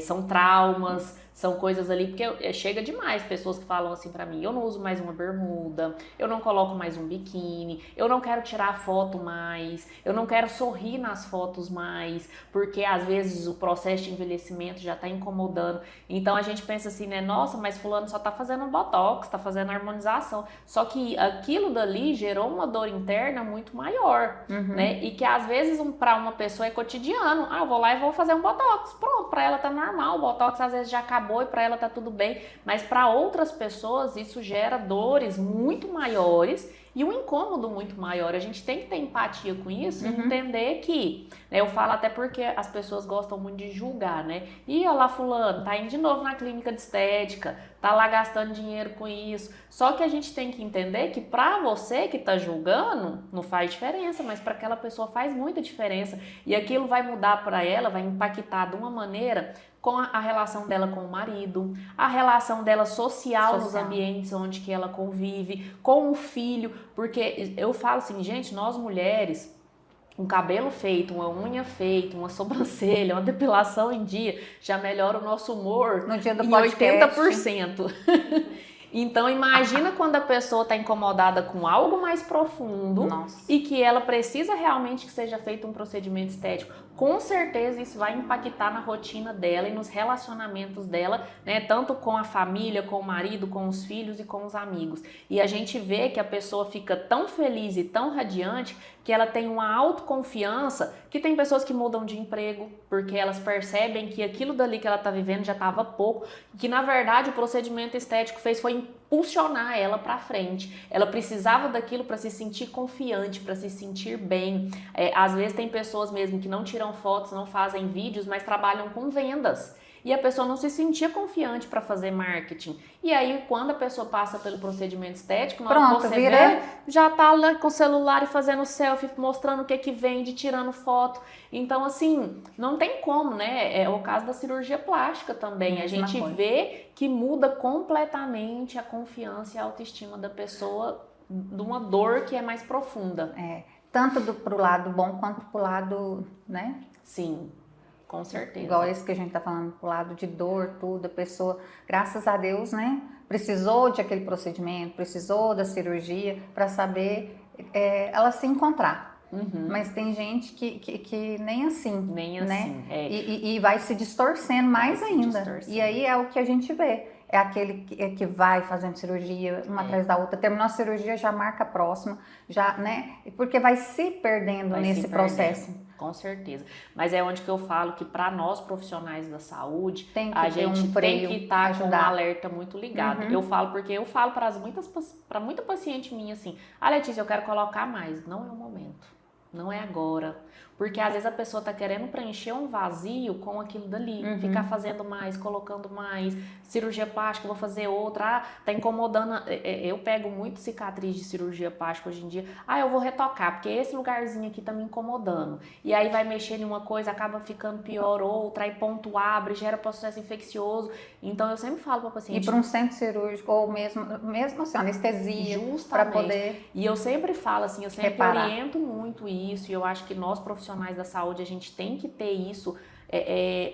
Speaker 1: São traumas, são coisas ali, porque chega demais pessoas que falam assim pra mim, eu não uso mais uma bermuda, eu não coloco mais um biquíni, eu não quero tirar foto mais, eu não quero sorrir nas fotos mais, porque às vezes o processo de envelhecimento já tá incomodando. Então a gente pensa assim, né, nossa, mas fulano só tá fazendo botox, tá fazendo harmonização, só que aquilo dali gerou uma dor interna muito maior, né? E que às vezes para uma pessoa é cotidiano, eu vou lá e vou fazer um botox, pronto, pra ela tá normal, o botox às vezes já acabou e para ela tá tudo bem, mas para outras pessoas isso gera dores muito maiores e um incômodo muito maior. A gente tem que ter empatia com isso e entender que, né, eu falo até porque as pessoas gostam muito de julgar, né? E olha lá fulano, tá indo de novo na clínica de estética, tá lá gastando dinheiro com isso. Só que a gente tem que entender que para você que tá julgando, não faz diferença, mas para aquela pessoa faz muita diferença. E aquilo vai mudar para ela, vai impactar de uma maneira com a relação dela com o marido, a relação dela social nos ambientes onde que ela convive, com o filho, porque eu falo assim, gente, nós mulheres, um cabelo feito, uma unha feita, uma sobrancelha, uma depilação em dia, já melhora o nosso humor
Speaker 2: no dia do
Speaker 1: em
Speaker 2: podcast.
Speaker 1: 80%. Então imagina quando a pessoa está incomodada com algo mais profundo e que ela precisa realmente que seja feito um procedimento estético. Com certeza isso vai impactar na rotina dela e nos relacionamentos dela, né? Tanto com a família, com o marido, com os filhos e com os amigos. E a gente vê que a pessoa fica tão feliz e tão radiante que ela tem uma autoconfiança, que tem pessoas que mudam de emprego porque elas percebem que aquilo dali que ela está vivendo já estava pouco, que na verdade o procedimento estético foi impulsionar ela para frente. Ela precisava daquilo para se sentir confiante, para se sentir bem. Às vezes tem pessoas mesmo que não tiram fotos, não fazem vídeos, mas trabalham com vendas. E a pessoa não se sentia confiante para fazer marketing. E aí, quando a pessoa passa pelo procedimento estético, na hora que você vê, já tá lá com o celular e fazendo selfie, mostrando o que vende, tirando foto. Então, assim, não tem como, né? É o caso da cirurgia plástica também. A gente vê que muda completamente a confiança e a autoestima da pessoa de uma dor que é mais profunda.
Speaker 2: Tanto pro lado bom quanto pro lado, né?
Speaker 1: Sim. Com certeza.
Speaker 2: Igual esse que a gente tá falando pro lado de dor, tudo, a pessoa, graças a Deus, né, precisou de aquele procedimento, precisou da cirurgia para saber ela se encontrar. Mas tem gente que nem assim,
Speaker 1: Nem
Speaker 2: né?
Speaker 1: assim,
Speaker 2: E vai se distorcendo mais ainda. E aí é o que a gente vê. É aquele que vai fazendo cirurgia uma atrás da outra, terminou a cirurgia, já marca a próxima, já, né? Porque vai se perdendo nesse processo.
Speaker 1: Com certeza. Mas é onde que eu falo que para nós profissionais da saúde,
Speaker 2: a
Speaker 1: gente tem que estar com um alerta muito ligado. Eu falo porque eu falo para muita paciente minha assim: "Ah, Letícia, eu quero colocar mais". Não é o momento. Não é agora. Porque às vezes a pessoa tá querendo preencher um vazio com aquilo dali. Ficar fazendo mais, colocando mais. Cirurgia plástica, vou fazer outra. Tá incomodando. Eu pego muito cicatriz de cirurgia plástica hoje em dia. Eu vou retocar, porque esse lugarzinho aqui tá me incomodando. E aí vai mexer em uma coisa, acaba ficando pior outra. Aí ponto abre, gera processo infeccioso. Então eu sempre falo pra paciente...
Speaker 2: Ir para um centro cirúrgico ou mesmo assim, anestesia. Para poder...
Speaker 1: E eu sempre falo assim, eu sempre oriento muito isso. E eu acho que nós profissionais da saúde, a gente tem que ter isso.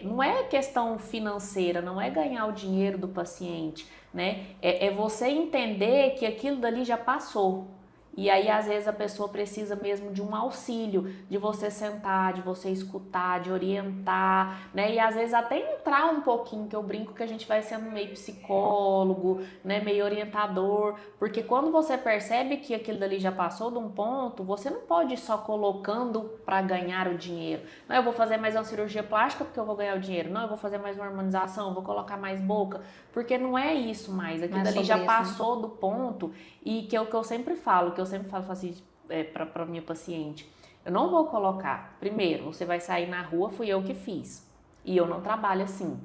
Speaker 1: Não é questão financeira, não é ganhar o dinheiro do paciente, né? É você entender que aquilo dali já passou. E aí, às vezes, a pessoa precisa mesmo de um auxílio, de você sentar, de você escutar, de orientar, né? E às vezes até entrar um pouquinho, que eu brinco que a gente vai sendo meio psicólogo, né? Meio orientador, porque quando você percebe que aquilo dali já passou de um ponto, você não pode ir só colocando para ganhar o dinheiro. Não, eu vou fazer mais uma cirurgia plástica porque eu vou ganhar o dinheiro. Não, eu vou fazer mais uma harmonização, vou colocar mais boca, porque não é isso mais. Aquilo dali já passou do ponto. E que é o que eu sempre falo, assim para minha paciente, eu não vou colocar, primeiro, você vai sair na rua, fui eu que fiz, e eu não trabalho assim.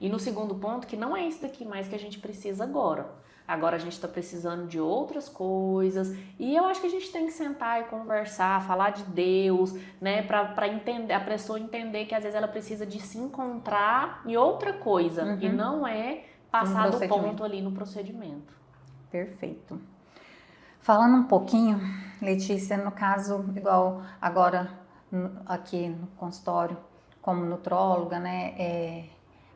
Speaker 1: E no segundo ponto, que não é isso daqui mais que a gente precisa agora. Agora a gente está precisando de outras coisas, e eu acho que a gente tem que sentar e conversar, falar de Deus, né, para entender, a pessoa entender que às vezes ela precisa de se encontrar em outra coisa, e não é passar do ponto ali no procedimento.
Speaker 2: Perfeito. Falando um pouquinho, Letícia, no caso, igual agora aqui no consultório, como nutróloga, né,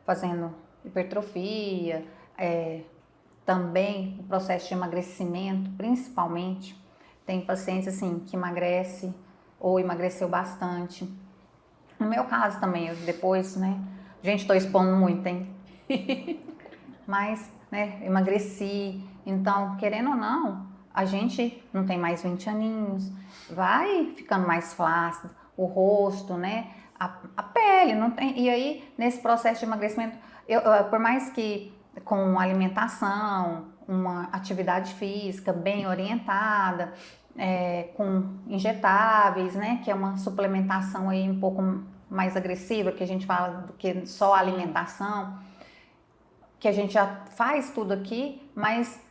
Speaker 2: fazendo hipertrofia, também o processo de emagrecimento, principalmente, tem pacientes assim que emagrece ou emagreceu bastante. No meu caso também, eu depois, né, gente, tô expondo muito, hein? Mas, né, emagreci. Então, querendo ou não, a gente não tem mais 20 aninhos, vai ficando mais flácido, o rosto, né, a pele, não tem. E aí, nesse processo de emagrecimento, por mais que com alimentação, uma atividade física bem orientada, com injetáveis, né, que é uma suplementação aí um pouco mais agressiva, que a gente fala do que só a alimentação, que a gente já faz tudo aqui, mas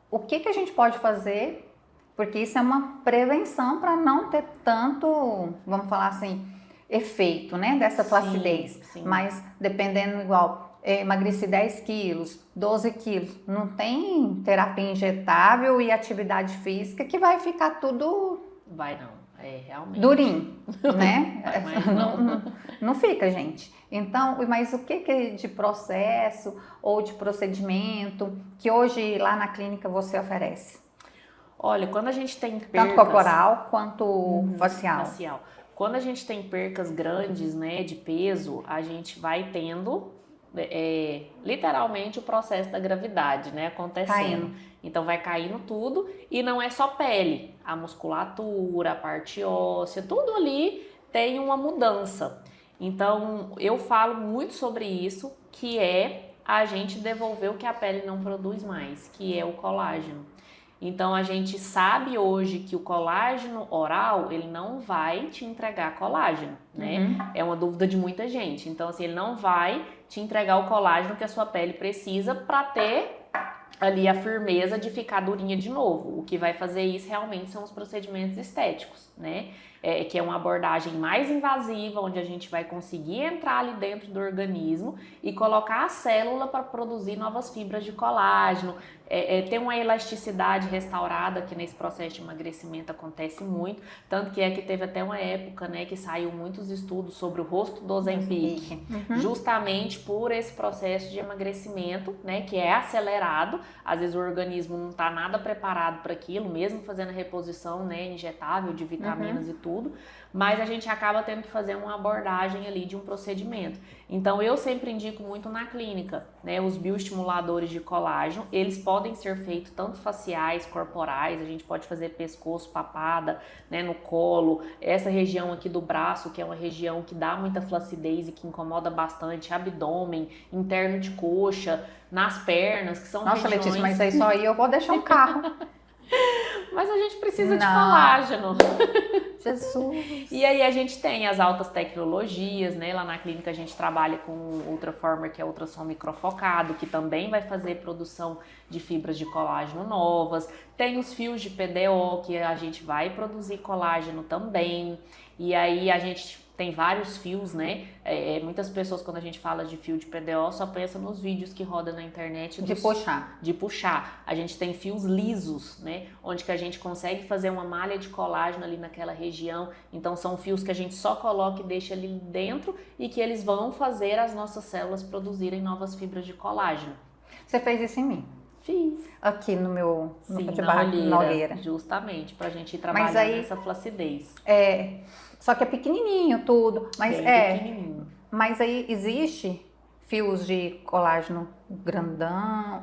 Speaker 2: o que a gente pode fazer, porque isso é uma prevenção para não ter tanto, vamos falar assim, efeito, né, dessa flacidez.
Speaker 1: Sim.
Speaker 2: Mas dependendo igual, emagreci 10 quilos, 12 quilos, não tem terapia injetável e atividade física que vai ficar tudo...
Speaker 1: Vai não, realmente.
Speaker 2: Durinho, né?
Speaker 1: Não.
Speaker 2: Não fica, gente. Então, mas o que de processo ou de procedimento que hoje lá na clínica você oferece?
Speaker 1: Olha, quando a gente tem percas...
Speaker 2: Tanto corporal quanto facial.
Speaker 1: Quando a gente tem percas grandes, né, de peso, a gente vai tendo literalmente o processo da gravidade, né, acontecendo.
Speaker 2: Caindo.
Speaker 1: Então vai caindo tudo e não é só pele, a musculatura, a parte óssea, tudo ali tem uma mudança. Então eu falo muito sobre isso, que é a gente devolver o que a pele não produz mais, que é o colágeno. Então a gente sabe hoje que o colágeno oral, ele não vai te entregar colágeno, né? É uma dúvida de muita gente. Então assim, ele não vai te entregar o colágeno que a sua pele precisa para ter ali a firmeza de ficar durinha de novo. O que vai fazer isso realmente são os procedimentos estéticos, né? que é uma abordagem mais invasiva, onde a gente vai conseguir entrar ali dentro do organismo e colocar a célula para produzir novas fibras de colágeno. Tem uma elasticidade restaurada, que nesse processo de emagrecimento acontece muito, tanto que teve até uma época, né, que saiu muitos estudos sobre o rosto do Ozempic, justamente por esse processo de emagrecimento, né, que é acelerado. Às vezes o organismo não está nada preparado para aquilo, mesmo fazendo a reposição, né, injetável de vitaminas e tudo, mas a gente acaba tendo que fazer uma abordagem ali de um procedimento. Então eu sempre indico muito na clínica, né, os bioestimuladores de colágeno. Eles podem ser feitos tanto faciais, corporais, a gente pode fazer pescoço, papada, né, no colo, essa região aqui do braço, que é uma região que dá muita flacidez e que incomoda bastante, abdômen, interno de coxa, nas pernas, que são
Speaker 2: Nossa,
Speaker 1: regiões...
Speaker 2: Letícia, mas isso aí eu vou deixar um carro.
Speaker 1: Mas a gente precisa de colágeno.
Speaker 2: Jesus!
Speaker 1: E aí a gente tem as altas tecnologias, né? Lá na clínica a gente trabalha com o Ultraformer, que é ultrassom microfocado, que também vai fazer produção de fibras de colágeno novas. Tem os fios de PDO, que a gente vai produzir colágeno também. E aí a gente tem vários fios, né? Muitas pessoas, quando a gente fala de fio de PDO, só pensam nos vídeos que rodam na internet. De puxar. A gente tem fios lisos, né? Onde que a gente consegue fazer uma malha de colágeno ali naquela região. Então são fios que a gente só coloca e deixa ali dentro e que eles vão fazer as nossas células produzirem novas fibras de colágeno.
Speaker 2: Você fez isso em mim?
Speaker 1: Fiz.
Speaker 2: Aqui no meu...
Speaker 1: Sim, na olheira. Justamente, pra gente ir trabalhando nessa flacidez.
Speaker 2: Só que é pequenininho tudo, mas
Speaker 1: pequenininho.
Speaker 2: Mas aí existe fios de colágeno grandão,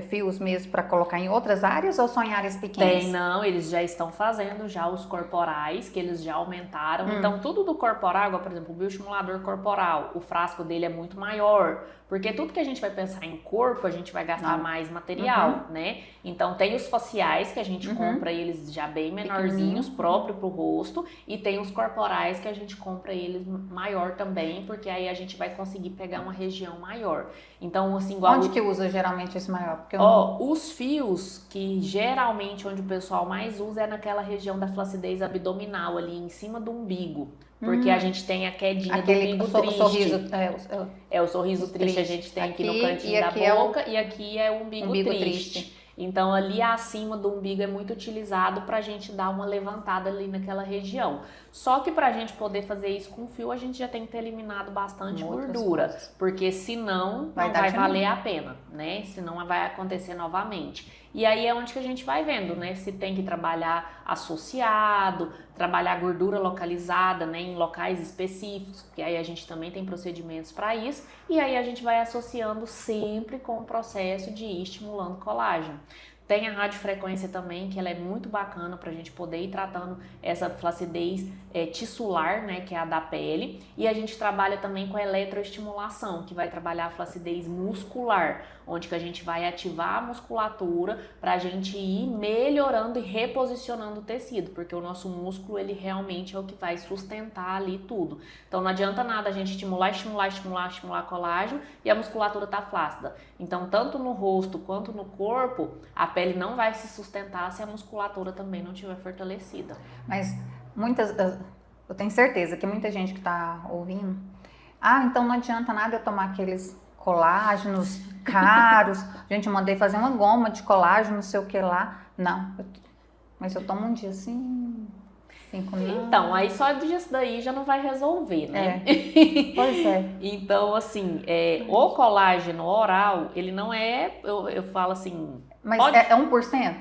Speaker 2: fios mesmo para colocar em outras áreas ou só em áreas pequenas?
Speaker 1: Não, eles já estão fazendo já os corporais, que eles já aumentaram. Então tudo do corporal, por exemplo, o bioestimulador corporal, o frasco dele é muito maior, porque tudo que a gente vai pensar em corpo, a gente vai gastar mais material, né? Então tem os faciais que a gente compra eles já bem menorzinhos, próprio pro rosto, e tem os corporais que a gente compra eles maior também, porque aí a gente vai conseguir pegar uma região maior. Então, assim, igual...
Speaker 2: Onde que usa geralmente esse maior? Porque
Speaker 1: os fios que geralmente onde o pessoal mais usa é naquela região da flacidez abdominal, ali em cima do umbigo. Porque a gente tem a quedinha do umbigo triste.
Speaker 2: Sorriso,
Speaker 1: o sorriso triste a gente tem aqui no cantinho da boca e aqui é o umbigo triste. Então ali acima do umbigo é muito utilizado para a gente dar uma levantada ali naquela região. Só que para a gente poder fazer isso com fio, a gente já tem que ter eliminado bastante gordura, porque senão não vai valer a pena, né? Senão vai acontecer novamente. E aí é onde que a gente vai vendo, né? Se tem que trabalhar associado, trabalhar gordura localizada, né? Em locais específicos, porque aí a gente também tem procedimentos para isso. E aí a gente vai associando sempre com o processo de ir estimulando colágeno. Tem a radiofrequência também, que ela é muito bacana para a gente poder ir tratando essa flacidez tissular, né, que é a da pele. E a gente trabalha também com a eletroestimulação, que vai trabalhar a flacidez muscular, onde que a gente vai ativar a musculatura para a gente ir melhorando e reposicionando o tecido, porque o nosso músculo, ele realmente é o que vai sustentar ali tudo. Então não adianta nada a gente estimular colágeno e a musculatura tá flácida. Então tanto no rosto quanto no corpo, a pele não vai se sustentar se a musculatura também não estiver fortalecida.
Speaker 2: Mas eu tenho certeza que muita gente que está ouvindo, então não adianta nada eu tomar aqueles colágenos caros, gente, eu mandei fazer uma goma de colágeno, não sei o que lá, mas eu tomo um dia assim, 5 não.
Speaker 1: Então, aí só disso daí já não vai resolver, né?
Speaker 2: Pois é.
Speaker 1: Então, assim, o colágeno oral, ele não é, eu falo assim...
Speaker 2: Mas é 1%?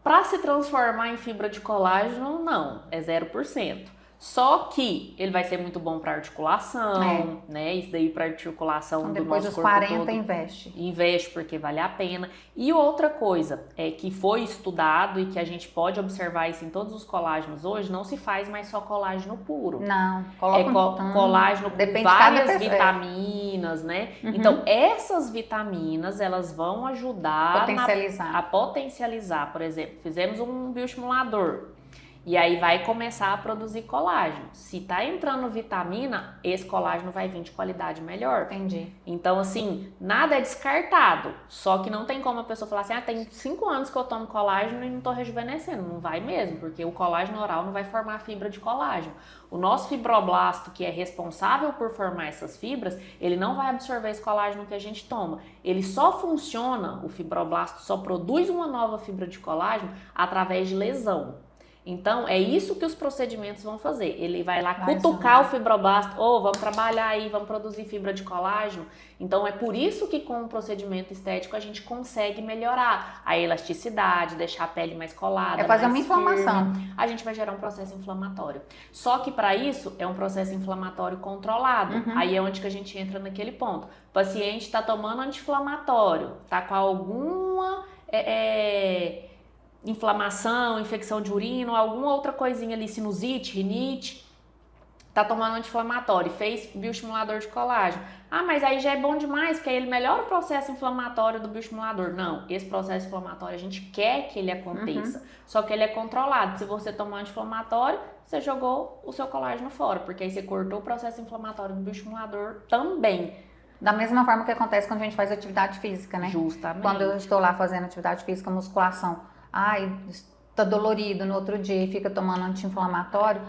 Speaker 1: Para se transformar em fibra de colágeno, não, é 0%. Só que ele vai ser muito bom para articulação, né? Isso daí para articulação do nosso corpo todo.
Speaker 2: Depois dos 40 investe.
Speaker 1: Investe porque vale a pena. E outra coisa que foi estudado e que a gente pode observar isso em todos os colágenos hoje, não se faz mais só colágeno puro.
Speaker 2: Não,
Speaker 1: colágeno com várias vitaminas, né? Então essas vitaminas, elas vão ajudar a potencializar. Por exemplo, fizemos um bioestimulador. E aí vai começar a produzir colágeno. Se tá entrando vitamina, esse colágeno vai vir de qualidade melhor.
Speaker 2: Entendi.
Speaker 1: Então, assim, nada é descartado. Só que não tem como a pessoa falar assim, tem 5 anos que eu tomo colágeno e não tô rejuvenescendo. Não vai mesmo, porque o colágeno oral não vai formar fibra de colágeno. O nosso fibroblasto, que é responsável por formar essas fibras, ele não vai absorver esse colágeno que a gente toma. Ele só funciona, o fibroblasto só produz uma nova fibra de colágeno através de lesão. Então, é isso que os procedimentos vão fazer. Ele vai lá cutucar o fibroblasto, vamos trabalhar aí, vamos produzir fibra de colágeno. Então, é por isso que com o procedimento estético a gente consegue melhorar a elasticidade, deixar a pele mais colada,
Speaker 2: é fazer
Speaker 1: mais
Speaker 2: uma inflamação.
Speaker 1: firme. A gente vai gerar um processo inflamatório. Só que para isso é um processo inflamatório controlado. Aí é onde que a gente entra naquele ponto. O paciente está tomando anti-inflamatório, está com alguma inflamação, infecção de urina, alguma outra coisinha ali, sinusite, rinite, tá tomando anti-inflamatório, fez bioestimulador de colágeno. Mas aí já é bom demais, porque aí ele melhora o processo inflamatório do bioestimulador. Não, esse processo inflamatório a gente quer que ele aconteça, só que ele é controlado. Se você tomar anti-inflamatório, você jogou o seu colágeno fora, porque aí você cortou o processo inflamatório do bioestimulador também.
Speaker 2: Da mesma forma que acontece quando a gente faz atividade física, né?
Speaker 1: Justamente.
Speaker 2: Quando eu estou lá fazendo atividade física, musculação, tá dolorido no outro dia e fica tomando anti-inflamatório,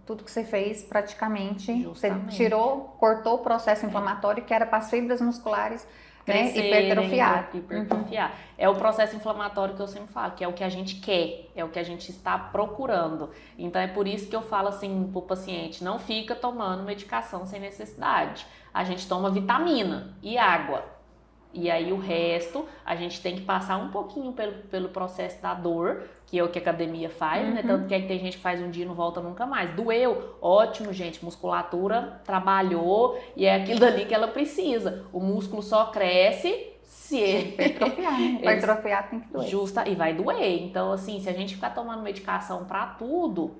Speaker 2: tudo que você fez praticamente,
Speaker 1: Justamente.
Speaker 2: Você cortou o processo inflamatório que era para as fibras musculares, né, hipertrofiar.
Speaker 1: É o processo inflamatório que eu sempre falo, que é o que a gente quer, é o que a gente está procurando. Então é por isso que eu falo assim pro paciente, não fica tomando medicação sem necessidade. A gente toma vitamina e água. E aí o resto, a gente tem que passar um pouquinho pelo processo da dor, que é o que a academia faz, né? Tanto que aí tem gente que faz um dia e não volta nunca mais. Doeu? Ótimo, gente. Musculatura trabalhou e é aquilo dali que ela precisa. O músculo só cresce se
Speaker 2: hipertrofiar, né? Hipertrofiar tem que doer.
Speaker 1: E vai doer. Então, assim, se a gente ficar tomando medicação pra tudo,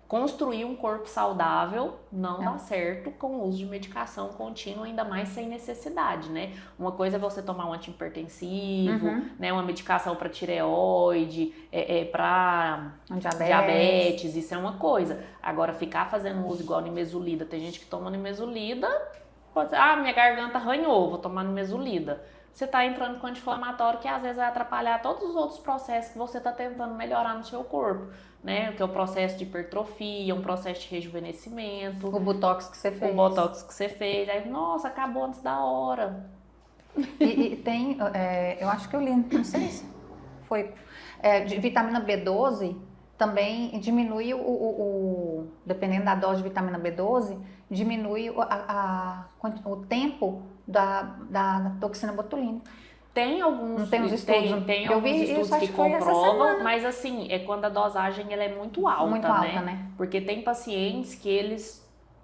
Speaker 1: construir um corpo saudável não dá certo com o uso de medicação contínua, ainda mais sem necessidade, né? Uma coisa é você tomar um antihipertensivo, né? Uma medicação para tireoide, para diabetes, isso é uma coisa. Agora, ficar fazendo uso igual nimesulida, tem gente que toma nimesulida, pode dizer, minha garganta arranhou, vou tomar nimesulida. Você está entrando com anti-inflamatório que às vezes vai atrapalhar todos os outros processos que você está tentando melhorar no seu corpo, né? Que é o processo de hipertrofia, um processo de rejuvenescimento.
Speaker 2: O botox que você fez.
Speaker 1: O botox que você fez. Aí, nossa, acabou antes da hora.
Speaker 2: E tem, eu acho que eu li, não sei se foi, de vitamina B12 também diminui dependendo da dose de vitamina B12, diminui o tempo da toxina botulínica.
Speaker 1: Tem alguns,
Speaker 2: tem estudos
Speaker 1: que comprovam, mas assim, é quando a dosagem ela é muito alta, né? Porque tem pacientes que eles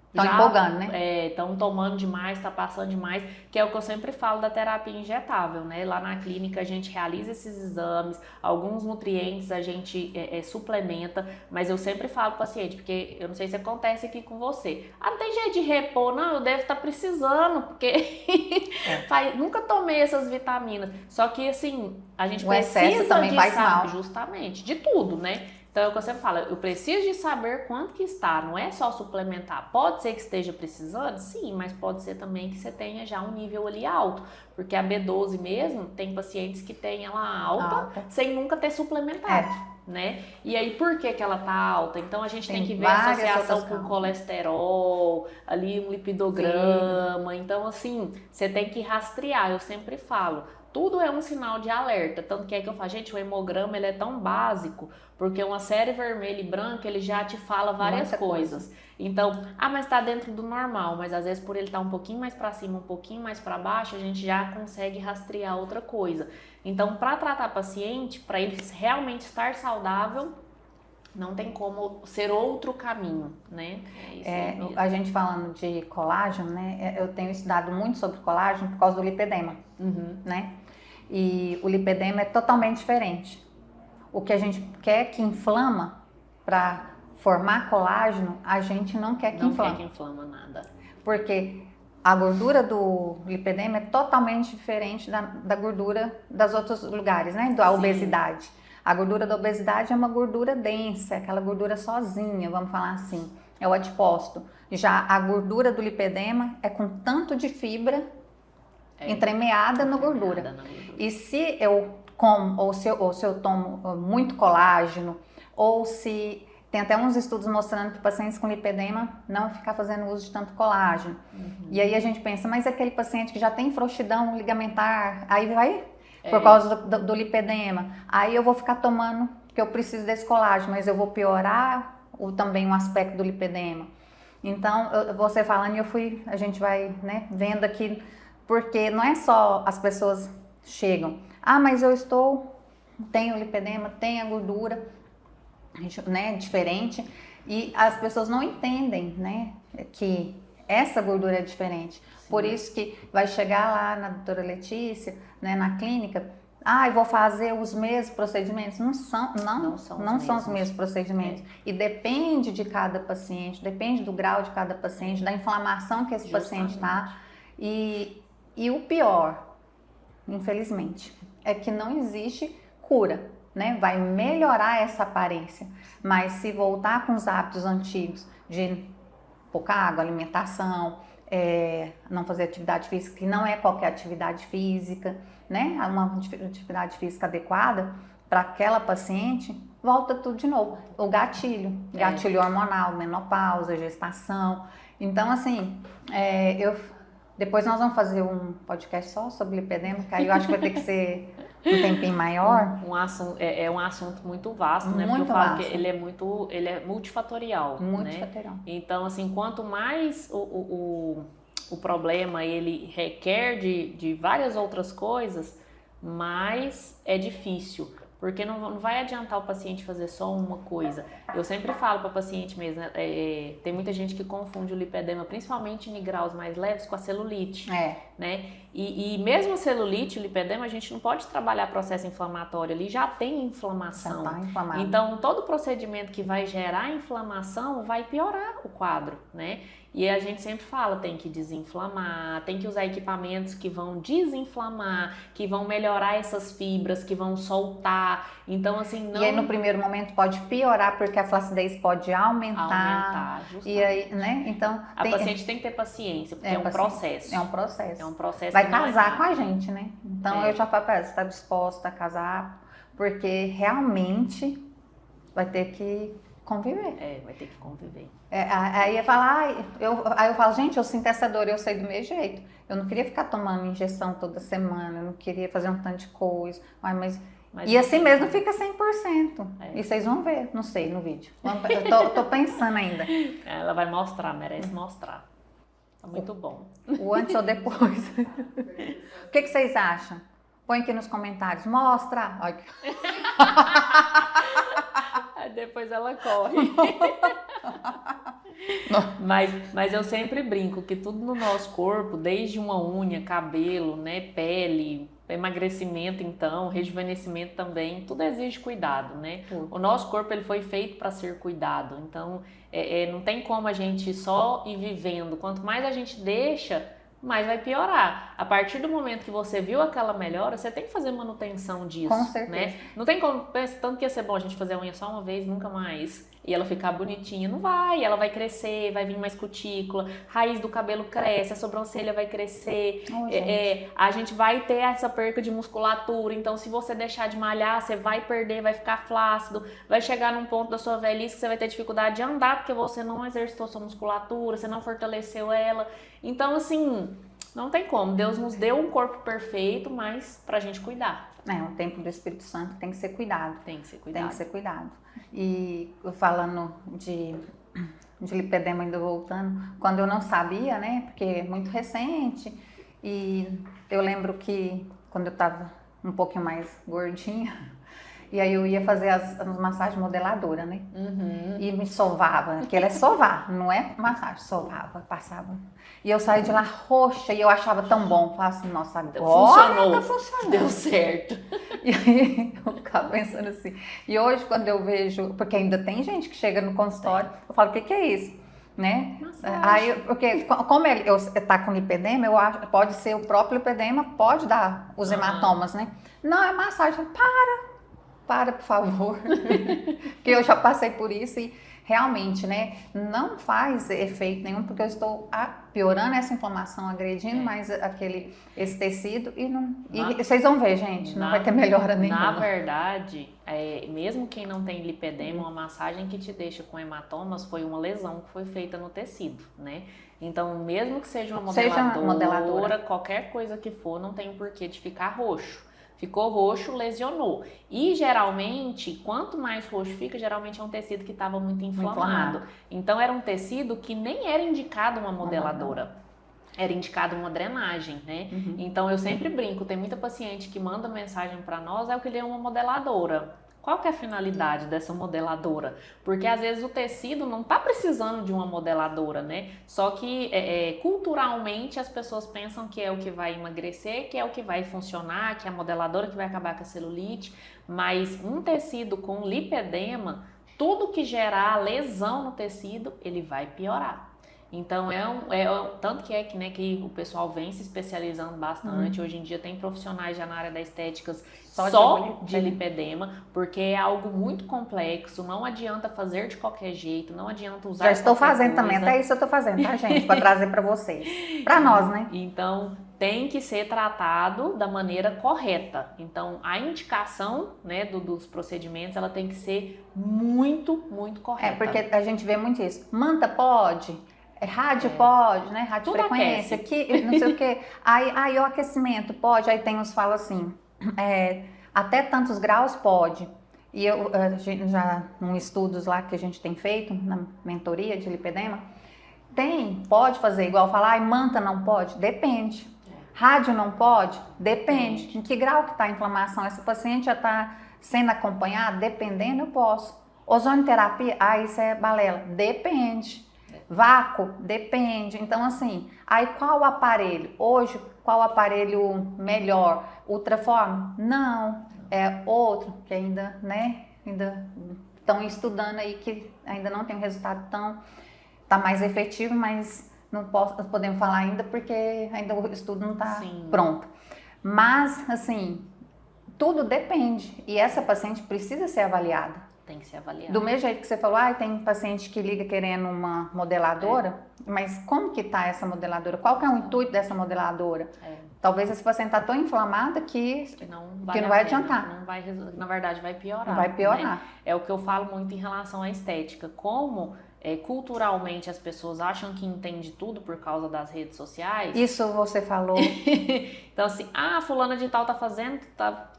Speaker 2: estão empolgando, né?
Speaker 1: Estão tomando demais, tá passando demais, que é o que eu sempre falo da terapia injetável, né? Lá na clínica a gente realiza esses exames, alguns nutrientes a gente suplementa, mas eu sempre falo pro paciente, porque eu não sei se acontece aqui com você. Não tem jeito de repor, não, eu devo estar precisando, porque nunca tomei essas vitaminas. Só que assim, a gente precisa
Speaker 2: também faz mal.
Speaker 1: Justamente, de tudo, né? Então é o que eu sempre falo, eu preciso de saber quanto que está, não é só suplementar. Pode ser que esteja precisando, sim, mas pode ser também que você tenha já um nível ali alto. Porque a B12 mesmo, tem pacientes que têm ela alta sem nunca ter suplementado, né? E aí por que ela tá alta? Então a gente tem que ver a associação com colesterol, ali um lipidograma. Então assim, você tem que rastrear, eu sempre falo. Tudo é um sinal de alerta, tanto que é que eu falo, gente, o hemograma ele é tão básico, porque uma série vermelha e branca ele já te fala várias coisas. Então, mas tá dentro do normal, mas às vezes por ele estar um pouquinho mais para cima, um pouquinho mais para baixo, a gente já consegue rastrear outra coisa. Então, para tratar paciente, para ele realmente estar saudável, não tem como ser outro caminho, né?
Speaker 2: A gente falando de colágeno, né? Eu tenho estudado muito sobre colágeno por causa do lipedema, né? E o lipedema é totalmente diferente. O que a gente quer que inflama para formar colágeno, a gente não quer que inflame.
Speaker 1: Não quer que inflama nada.
Speaker 2: Porque a gordura do lipedema é totalmente diferente da gordura dos outros lugares, né? Da obesidade. A gordura da obesidade é uma gordura densa, é aquela gordura sozinha, vamos falar assim, é o adipócito. Já a gordura do lipedema é com tanto de fibra entremeada na gordura. E se eu como, ou se eu tomo muito colágeno, ou se... Tem até uns estudos mostrando que pacientes com lipedema não ficar fazendo uso de tanto colágeno. E aí a gente pensa, mas aquele paciente que já tem frouxidão ligamentar, aí vai por causa do lipedema, aí eu vou ficar tomando, porque eu preciso desse colágeno, mas eu vou piorar também um aspecto do lipedema. Então, você falando, a gente vai, né, vendo aqui, porque não é só as pessoas chegam, mas tenho lipedema, tenho a gordura, né, diferente, e as pessoas não entendem, né, que essa gordura é diferente. Sim. Por isso que vai chegar lá na doutora Letícia, né, na clínica, eu vou fazer os mesmos procedimentos. Não são os mesmos procedimentos. E depende de cada paciente, depende do grau de cada paciente, da inflamação que esse paciente está. E o pior, infelizmente, é que não existe cura, né? Vai melhorar essa aparência, mas se voltar com os hábitos antigos de pouca água, alimentação, não fazer atividade física, que não é qualquer atividade física, né? Uma atividade física adequada para aquela paciente, volta tudo de novo. O gatilho hormonal, menopausa, gestação. Então, assim, depois nós vamos fazer um podcast só sobre lipedema, que aí eu acho que vai ter que ser um tempinho maior.
Speaker 1: É um assunto muito vasto, né? Porque eu falo que ele é multifatorial.
Speaker 2: Multifatorial.
Speaker 1: Né? Então, assim, quanto mais o problema ele requer de várias outras coisas, mais é difícil. Porque não vai adiantar o paciente fazer só uma coisa. Eu sempre falo para o paciente mesmo, tem muita gente que confunde o lipedema, principalmente em graus mais leves, com a celulite. Né? E mesmo a celulite, o lipedema, a gente não pode trabalhar processo inflamatório ali, já tem inflamação.
Speaker 2: Já tá inflamado.
Speaker 1: Então, todo procedimento que vai gerar inflamação vai piorar o quadro, né? E a gente sempre fala, tem que desinflamar, tem que usar equipamentos que vão desinflamar, que vão melhorar essas fibras, que vão soltar. Então, assim, não...
Speaker 2: E aí, no primeiro momento, pode piorar, porque a flacidez pode aumentar.
Speaker 1: Justamente.
Speaker 2: E aí, né? Então...
Speaker 1: A paciente tem que ter paciência, porque é um processo.
Speaker 2: É um processo.
Speaker 1: É um processo.
Speaker 2: Vai casar com a gente, né? Então, eu já falo para ela, você está disposta a casar? Porque realmente vai ter que conviver.
Speaker 1: Vai ter que conviver.
Speaker 2: Aí eu falo, gente, eu sinto essa dor, eu sei do meu jeito. Eu não queria ficar tomando injeção toda semana, eu não queria fazer um tanto de coisa. Mas e assim mesmo fica 100%. E vocês vão ver, não sei, no vídeo. Eu tô pensando ainda.
Speaker 1: Ela vai mostrar, merece mostrar. Tá muito bom.
Speaker 2: O antes ou depois. O que vocês acham? Põe aqui nos comentários. Mostra.
Speaker 1: Aí depois ela corre. Mas eu sempre brinco que tudo no nosso corpo, desde uma unha, cabelo, né, pele, emagrecimento então, rejuvenescimento também, tudo exige cuidado, né? O nosso corpo ele foi feito para ser cuidado, então não tem como a gente só ir vivendo. Quanto mais a gente deixa, mais vai piorar. A partir do momento que você viu aquela melhora, você tem que fazer manutenção disso.
Speaker 2: Com certeza.
Speaker 1: Né? Não tem como, tanto que ia ser bom a gente fazer a unha só uma vez, nunca mais, e ela ficar bonitinha. Não vai, ela vai crescer, vai vir mais cutícula, raiz do cabelo cresce, a sobrancelha vai crescer, a gente vai ter essa perca de musculatura. Então, se você deixar de malhar, você vai perder, vai ficar flácido, vai chegar num ponto da sua velhice que você vai ter dificuldade de andar, porque você não exercitou sua musculatura, você não fortaleceu ela. Então, assim, não tem como. Deus nos deu um corpo perfeito, mas pra gente cuidar.
Speaker 2: O templo do Espírito Santo tem que ser cuidado.
Speaker 1: Tem que ser cuidado.
Speaker 2: Tem que ser cuidado. E falando de lipedema, ainda voltando, quando eu não sabia, né, porque é muito recente, e eu lembro que quando eu tava um pouquinho mais gordinha, e aí eu ia fazer as massagens modeladoras, né? E me sovava, que ela é sovar, não é massagem, sovava, passava. E eu saí de lá roxa e eu achava tão bom. Falava assim, nossa, agora tá funcionando.
Speaker 1: Deu certo.
Speaker 2: E aí eu ficava pensando assim. E hoje quando eu vejo, porque ainda tem gente que chega no consultório, eu falo, o que é isso? Né? Aí, porque como ele tá com lipedema, eu acho, pode ser o próprio lipedema, pode dar os hematomas, né? Não, é massagem. Para! para, por favor, porque eu já passei por isso e realmente, né, não faz efeito nenhum, porque eu estou piorando essa inflamação, agredindo mais esse tecido e vocês vão ver, gente, não vai ter melhora nenhuma.
Speaker 1: Na verdade, mesmo quem não tem lipedema, uma massagem que te deixa com hematomas foi uma lesão que foi feita no tecido, né? Então, mesmo que seja uma modeladora, qualquer coisa que for, não tem o porquê de ficar roxo. Ficou roxo, lesionou. E geralmente, quanto mais roxo fica, geralmente é um tecido que estava muito inflamado. Então era um tecido que nem era indicado uma modeladora. Era indicado uma drenagem, né? Então eu sempre brinco, tem muita paciente que manda mensagem para nós, eu queria uma modeladora. Qual que é a finalidade dessa modeladora? Porque às vezes o tecido não está precisando de uma modeladora, né? Só que culturalmente as pessoas pensam que é o que vai emagrecer, que é o que vai funcionar, que é a modeladora que vai acabar com a celulite. Mas um tecido com lipedema, tudo que gerar lesão no tecido, ele vai piorar. Então, tanto que o pessoal vem se especializando bastante. Hoje em dia tem profissionais já na área da estética só de lipedema, porque é algo muito complexo, não adianta fazer de qualquer jeito, não adianta usar.
Speaker 2: Já estou fazendo também, até isso eu estou fazendo, tá, gente? Para trazer para vocês, para nós, né?
Speaker 1: Então, tem que ser tratado da maneira correta. Então, a indicação, né, dos procedimentos, ela tem que ser muito, muito correta.
Speaker 2: Porque a gente vê muito isso. Manta pode? Rádio pode, né? Rádio frequência, aqui, não sei o quê. Aí o aquecimento pode, aí tem uns fala assim, até tantos graus pode. E a gente já, em estudos lá que a gente tem feito, na mentoria de lipedema, pode fazer igual falar, manta não pode? Depende. Rádio não pode? Depende. Em que grau que está a inflamação? Essa paciente já está sendo acompanhada? Dependendo, eu posso. Ozonioterapia? Isso é balela. Depende. Vácuo? Depende. Então, assim, aí qual o aparelho? Hoje, qual o aparelho melhor? Ultraform? Não. É outro que ainda estão estudando aí, que ainda não tem um resultado tá mais efetivo, mas não podemos falar ainda porque ainda o estudo não está pronto. Mas, assim, tudo depende. E essa paciente precisa ser avaliada.
Speaker 1: Tem que ser avaliada.
Speaker 2: Do mesmo jeito que você falou, tem paciente que liga querendo uma modeladora, mas como que tá essa modeladora? Qual que é o intuito dessa modeladora? Talvez esse paciente está tão inflamada que não vai adiantar.
Speaker 1: Na verdade, vai piorar.
Speaker 2: Não vai piorar.
Speaker 1: Né? É o que eu falo muito em relação à estética. Como culturalmente as pessoas acham que entende tudo por causa das redes sociais.
Speaker 2: Isso você falou.
Speaker 1: Então assim, fulana de tal tá fazendo,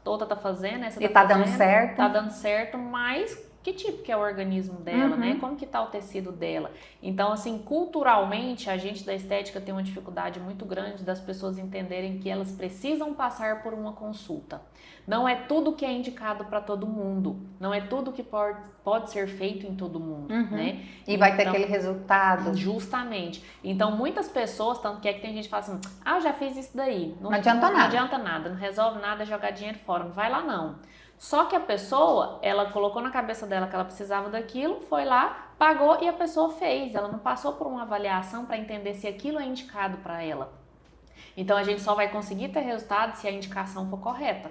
Speaker 1: outra tá fazendo, essa
Speaker 2: tá dando certo.
Speaker 1: Tá dando certo, mas que tipo que é o organismo dela, né? Como que tá o tecido dela? Então, assim, culturalmente, a gente da estética tem uma dificuldade muito grande das pessoas entenderem que elas precisam passar por uma consulta. Não é tudo que é indicado para todo mundo. Não é tudo que pode ser feito em todo mundo, né?
Speaker 2: E vai ter aquele resultado.
Speaker 1: Justamente. Então, muitas pessoas, tanto que tem gente que fala assim, eu já fiz isso daí.
Speaker 2: Não adianta nada.
Speaker 1: Não adianta nada, não resolve nada, é jogar dinheiro fora. Não vai lá, não. Só que a pessoa, ela colocou na cabeça dela que ela precisava daquilo, foi lá, pagou e a pessoa fez. Ela não passou por uma avaliação para entender se aquilo é indicado para ela. Então, a gente só vai conseguir ter resultado se a indicação for correta.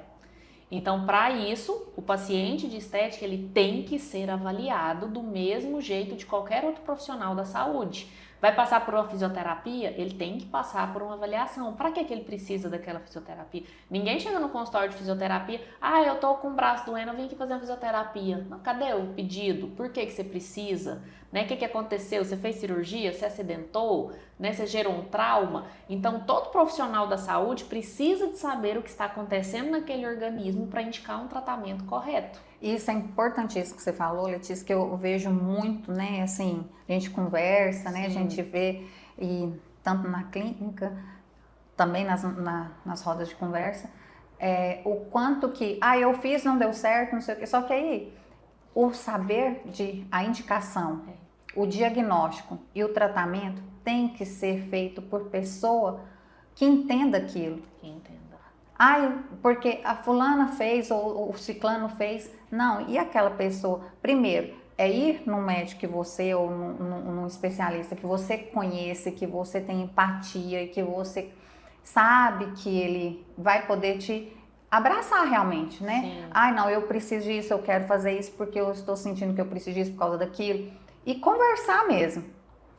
Speaker 1: Então, para isso, o paciente de estética, ele tem que ser avaliado do mesmo jeito de qualquer outro profissional da saúde. Vai passar por uma fisioterapia? Ele tem que passar por uma avaliação. Para que ele precisa daquela fisioterapia? Ninguém chega no consultório de fisioterapia, eu tô com o braço doendo, eu vim aqui fazer uma fisioterapia. Não, cadê o pedido? Por que você precisa? Né? O que aconteceu? Você fez cirurgia? Você acidentou? Né? Você gerou um trauma? Então, todo profissional da saúde precisa de saber o que está acontecendo naquele organismo para indicar um tratamento correto.
Speaker 2: Isso é importantíssimo que você falou, Letícia, que eu vejo muito, né, assim, a gente conversa, né, a gente vê, e tanto na clínica, também nas rodas de conversa, o quanto que, eu fiz, não deu certo, não sei o quê, só que aí, o saber a indicação, o diagnóstico e o tratamento tem que ser feito por pessoa que entenda aquilo.
Speaker 1: Que entenda.
Speaker 2: Porque a fulana fez ou o ciclano fez. Não, e aquela pessoa, primeiro, ir num médico que você, ou num especialista que você conhece, que você tem empatia e que você sabe que ele vai poder te abraçar realmente, né?
Speaker 1: Sim.
Speaker 2: Ai, não, eu preciso disso, eu quero fazer isso porque eu estou sentindo que eu preciso disso por causa daquilo. E conversar mesmo.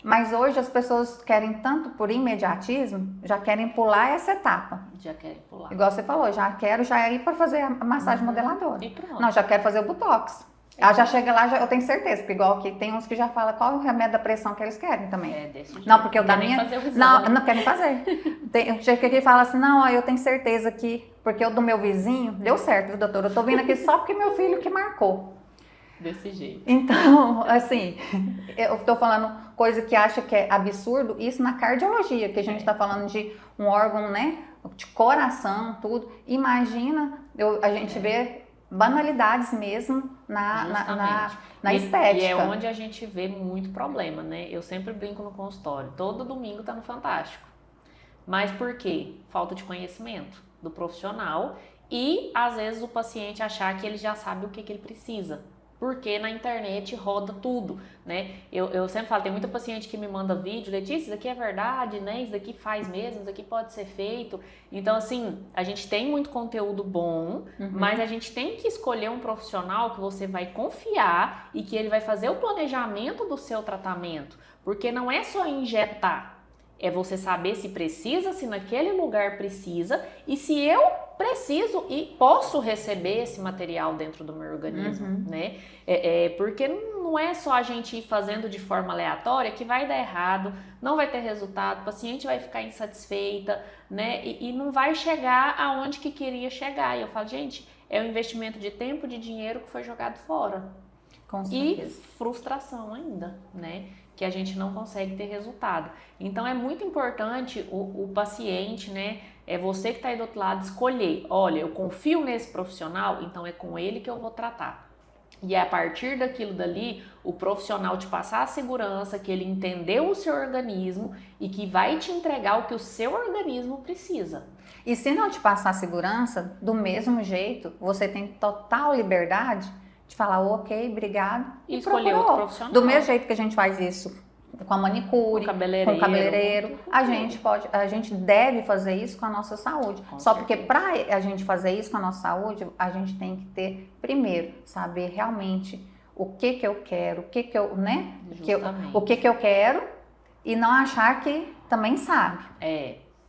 Speaker 2: Mas hoje as pessoas querem tanto por imediatismo, já querem pular essa etapa.
Speaker 1: Já querem pular.
Speaker 2: Igual você falou, já quero já ir para fazer a massagem modeladora.
Speaker 1: E pronto.
Speaker 2: Não, já quero fazer o Botox. Ela já chega lá, eu tenho certeza, porque igual aqui tem uns que já falam qual é o remédio da pressão que eles querem também.
Speaker 1: É desse jeito.
Speaker 2: Não, porque o da
Speaker 1: nem
Speaker 2: minha...
Speaker 1: fazer o
Speaker 2: Não,
Speaker 1: exame.
Speaker 2: não querem fazer. Tem gente que fala assim, não, ó, eu tenho certeza que, porque o do meu vizinho, deu certo, viu, doutora? Eu tô vindo aqui só porque meu filho que marcou.
Speaker 1: Desse jeito.
Speaker 2: Então, assim, eu tô falando coisa que acha que é absurdo, isso na cardiologia, que a gente tá falando de um órgão, né, de coração, tudo. Imagina, a gente vê banalidades mesmo na estética.
Speaker 1: E é onde a gente vê muito problema, né? Eu sempre brinco no consultório, todo domingo tá no Fantástico. Mas por quê? Falta de conhecimento do profissional e, às vezes, o paciente achar que ele já sabe o que ele precisa. Porque na internet roda tudo, né? Eu sempre falo, tem muita paciente que me manda vídeo, Letícia, isso daqui é verdade, né? Isso daqui faz mesmo, isso daqui pode ser feito. Então, assim, a gente tem muito conteúdo bom, mas a gente tem que escolher um profissional que você vai confiar e que ele vai fazer o planejamento do seu tratamento. Porque não é só injetar, é você saber se precisa, se naquele lugar precisa e se eu preciso e posso receber esse material dentro do meu organismo, né? Porque não é só a gente ir fazendo de forma aleatória que vai dar errado, não vai ter resultado, o paciente vai ficar insatisfeita, né? E não vai chegar aonde que queria chegar. E eu falo, gente, é um investimento de tempo, de dinheiro que foi jogado fora.
Speaker 2: Com certeza.
Speaker 1: E frustração ainda, né? Que a gente não consegue ter resultado. Então é muito importante o paciente, né? É você que está aí do outro lado escolher. Olha, eu confio nesse profissional, então é com ele que eu vou tratar. E é a partir daquilo dali, o profissional te passar a segurança que ele entendeu o seu organismo e que vai te entregar o que o seu organismo precisa.
Speaker 2: E se não te passar segurança, do mesmo jeito, você tem total liberdade de falar, ok, obrigado,
Speaker 1: e escolher outro profissional.
Speaker 2: Do mesmo jeito que a gente faz isso com a manicure, com o cabeleireiro, a gente deve fazer isso com a nossa saúde. Só porque para a gente fazer isso com a nossa saúde, a gente tem que ter, primeiro, saber realmente o que eu quero, o que eu, né? O que eu quero e não achar que também sabe.